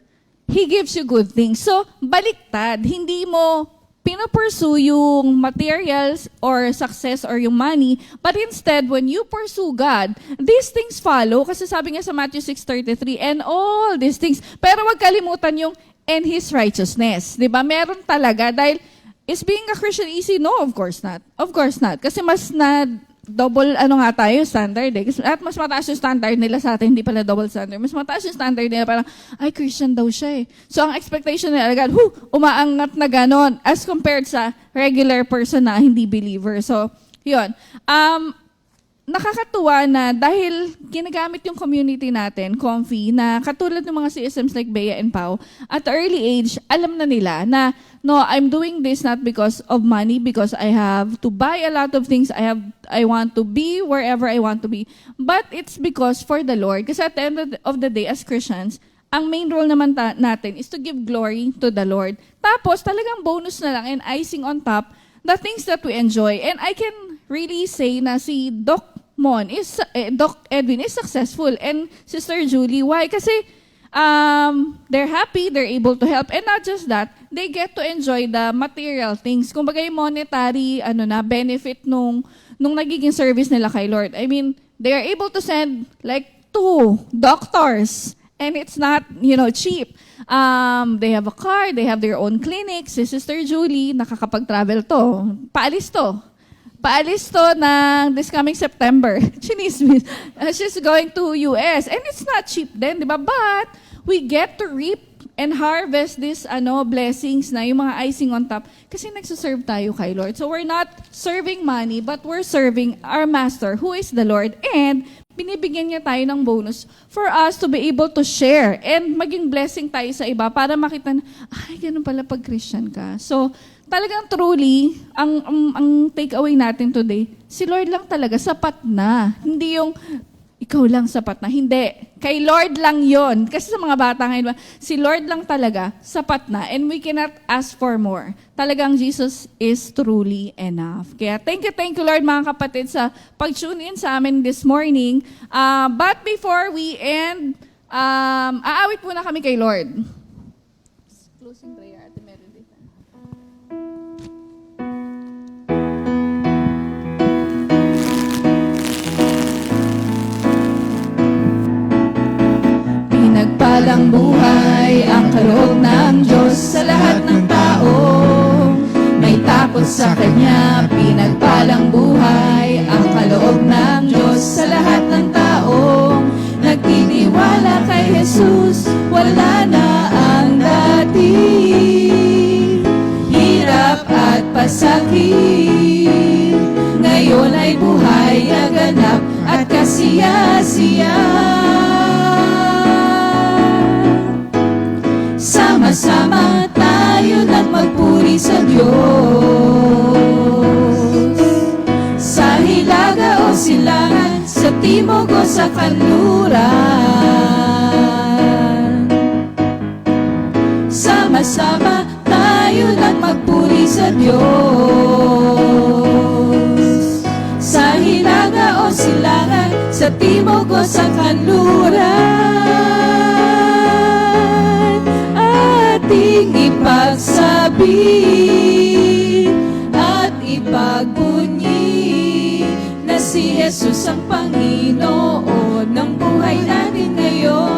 He gives you good things. So, baliktad. Hindi mo pinopursue yung materials or success or yung money, but instead, when you pursue God, these things follow. Kasi sabi nga sa Matthew 6:33, and all these things. Pero wag kalimutan yung and His righteousness. Diba? Meron talaga. Dahil, is being a Christian easy? No, of course not. Of course not. Kasi mas na double tayo standard eh. At mas mataas yung standard nila sa atin, hindi pala double standard. Mas mataas yung standard nila, parang, ay, Christian daw siya eh. So, ang expectation nila agad, umaangat na ganon as compared sa regular person na hindi believer. So, yun. Nakakatuwa na dahil ginagamit yung community natin, Comfy, na katulad ng mga CSMs like Bea and Pau, at early age, alam na nila na, no, I'm doing this not because of money, because I have to buy a lot of things, I want to be wherever I want to be, but it's because for the Lord. Kasi at the end of the day, as Christians, ang main role naman natin is to give glory to the Lord. Tapos, talagang bonus na lang and icing on top, the things that we enjoy. And I can really say na si Doc Edwin is successful. And Sister Julie, why? Kasi they're happy, they're able to help. And not just that, they get to enjoy the material things. Kumbaga yung monetary benefit nung nagiging service nila kay Lord. I mean, they are able to send like 2 doctors. And it's not, cheap. They have a car, they have their own clinic. Si Sister Julie, nakakapag-travel to. Paalis to ng this coming September. She's going to US. And it's not cheap din, di ba? But we get to reap and harvest this blessings na yung mga icing on top kasi nagsuserve tayo kay Lord. So we're not serving money, but we're serving our Master, who is the Lord. And binibigyan niya tayo ng bonus for us to be able to share and maging blessing tayo sa iba para makita na, ay, ganun pala pag Christian ka. So, talagang truly, ang takeaway natin today, si Lord lang talaga, sapat na. Hindi yung, ikaw lang sapat na. Hindi. Kay Lord lang yon. Kasi sa mga bata ngayon, si Lord lang talaga, sapat na. And we cannot ask for more. Talagang Jesus is truly enough. Kaya thank you Lord mga kapatid sa pag-tune in sa amin this morning. But before we end, aawit muna kami kay Lord. Closing prayer, Ate Meredith. Pinagpalang buhay ang kaloob ng Diyos sa lahat ng tao. May takot sa Kanya, pinagpalang buhay ang kaloob ng Diyos sa lahat ng tao. Nagtitiwala kay Jesus, wala na ang dati. Hirap at pasakit, ngayon ay buhay na ganap at siya. Sama-sama tayo nang magpuri sa Diyos. Sa hilaga o silangan, sa timog o sa kanluran, sama-sama tayo nang magpuri sa Diyos. Sa hilaga o silangan, sa timog o sa kanluran, ating ipagsabi at ipagbunyi na si Jesus ang Panginoon ng buhay natin ngayon.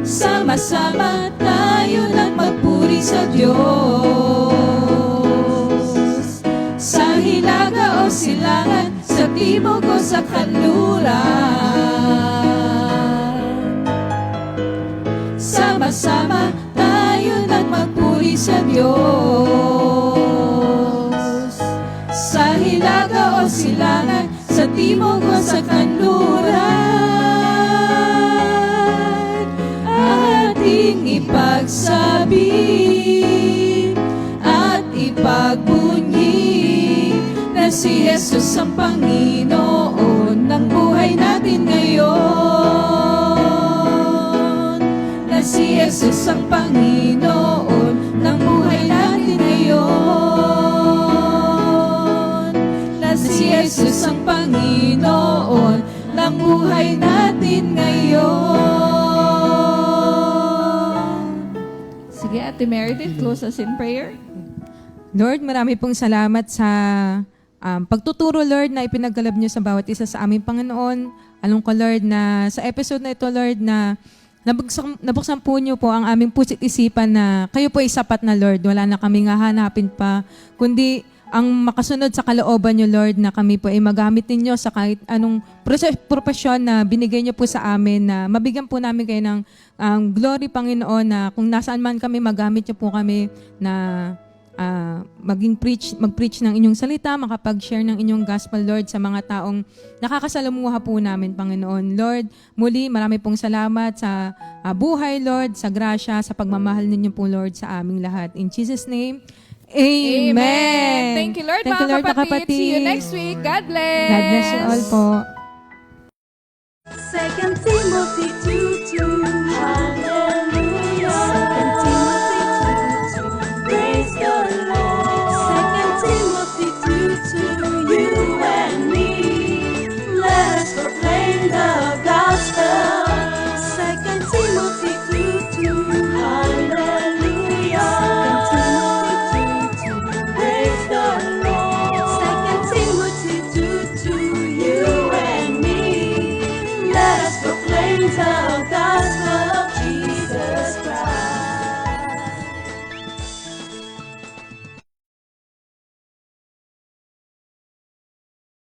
Sama-sama tayo nang magpuri sa Diyos. Sa hilaga o silangan, sa timog o sa kanluran, sama-sama tayo nang magpuri sa Diyos. Sa hilaga o silangan, sa timog o sa kanluran, ating ipagsabi at ipagbunyi na si Jesus ang Panginoon ng buhay natin ngayon. Na si Jesus ang Panginoon ng buhay natin ngayon. Na si Jesus ang Panginoon ng buhay natin ngayon. Sige, Ate Meredith, close us in prayer. Lord, marami pong salamat sa pagtuturo, Lord, na ipinagkalab niyo sa bawat isa sa aming Panginoon. Alam ko, Lord, na sa episode na ito, Lord, na nabuksan po niyo po ang aming pusit isipan na kayo po ay sapat na, Lord. Wala na kaming hahanapin pa, kundi ang makasunod sa kalooban niyo, Lord, na kami po ay magamit ninyo sa kahit anong propesyon na binigay niyo po sa amin, na mabigyan po namin kayo ng glory, Panginoon, na kung nasaan man kami, magamit niyo po kami na mag-preach ng inyong salita, makapag-share ng inyong gospel, Lord, sa mga taong nakakasalamuha po namin, Panginoon. Lord, muli, marami pong salamat sa buhay, Lord, sa grasya, sa pagmamahal ninyo po, Lord, sa aming lahat. In Jesus' name, Amen. Thank you, Lord, Thank you, mga Lord, kapatid. See you next week. God bless. God bless you all po. 2 Timothy 2:2.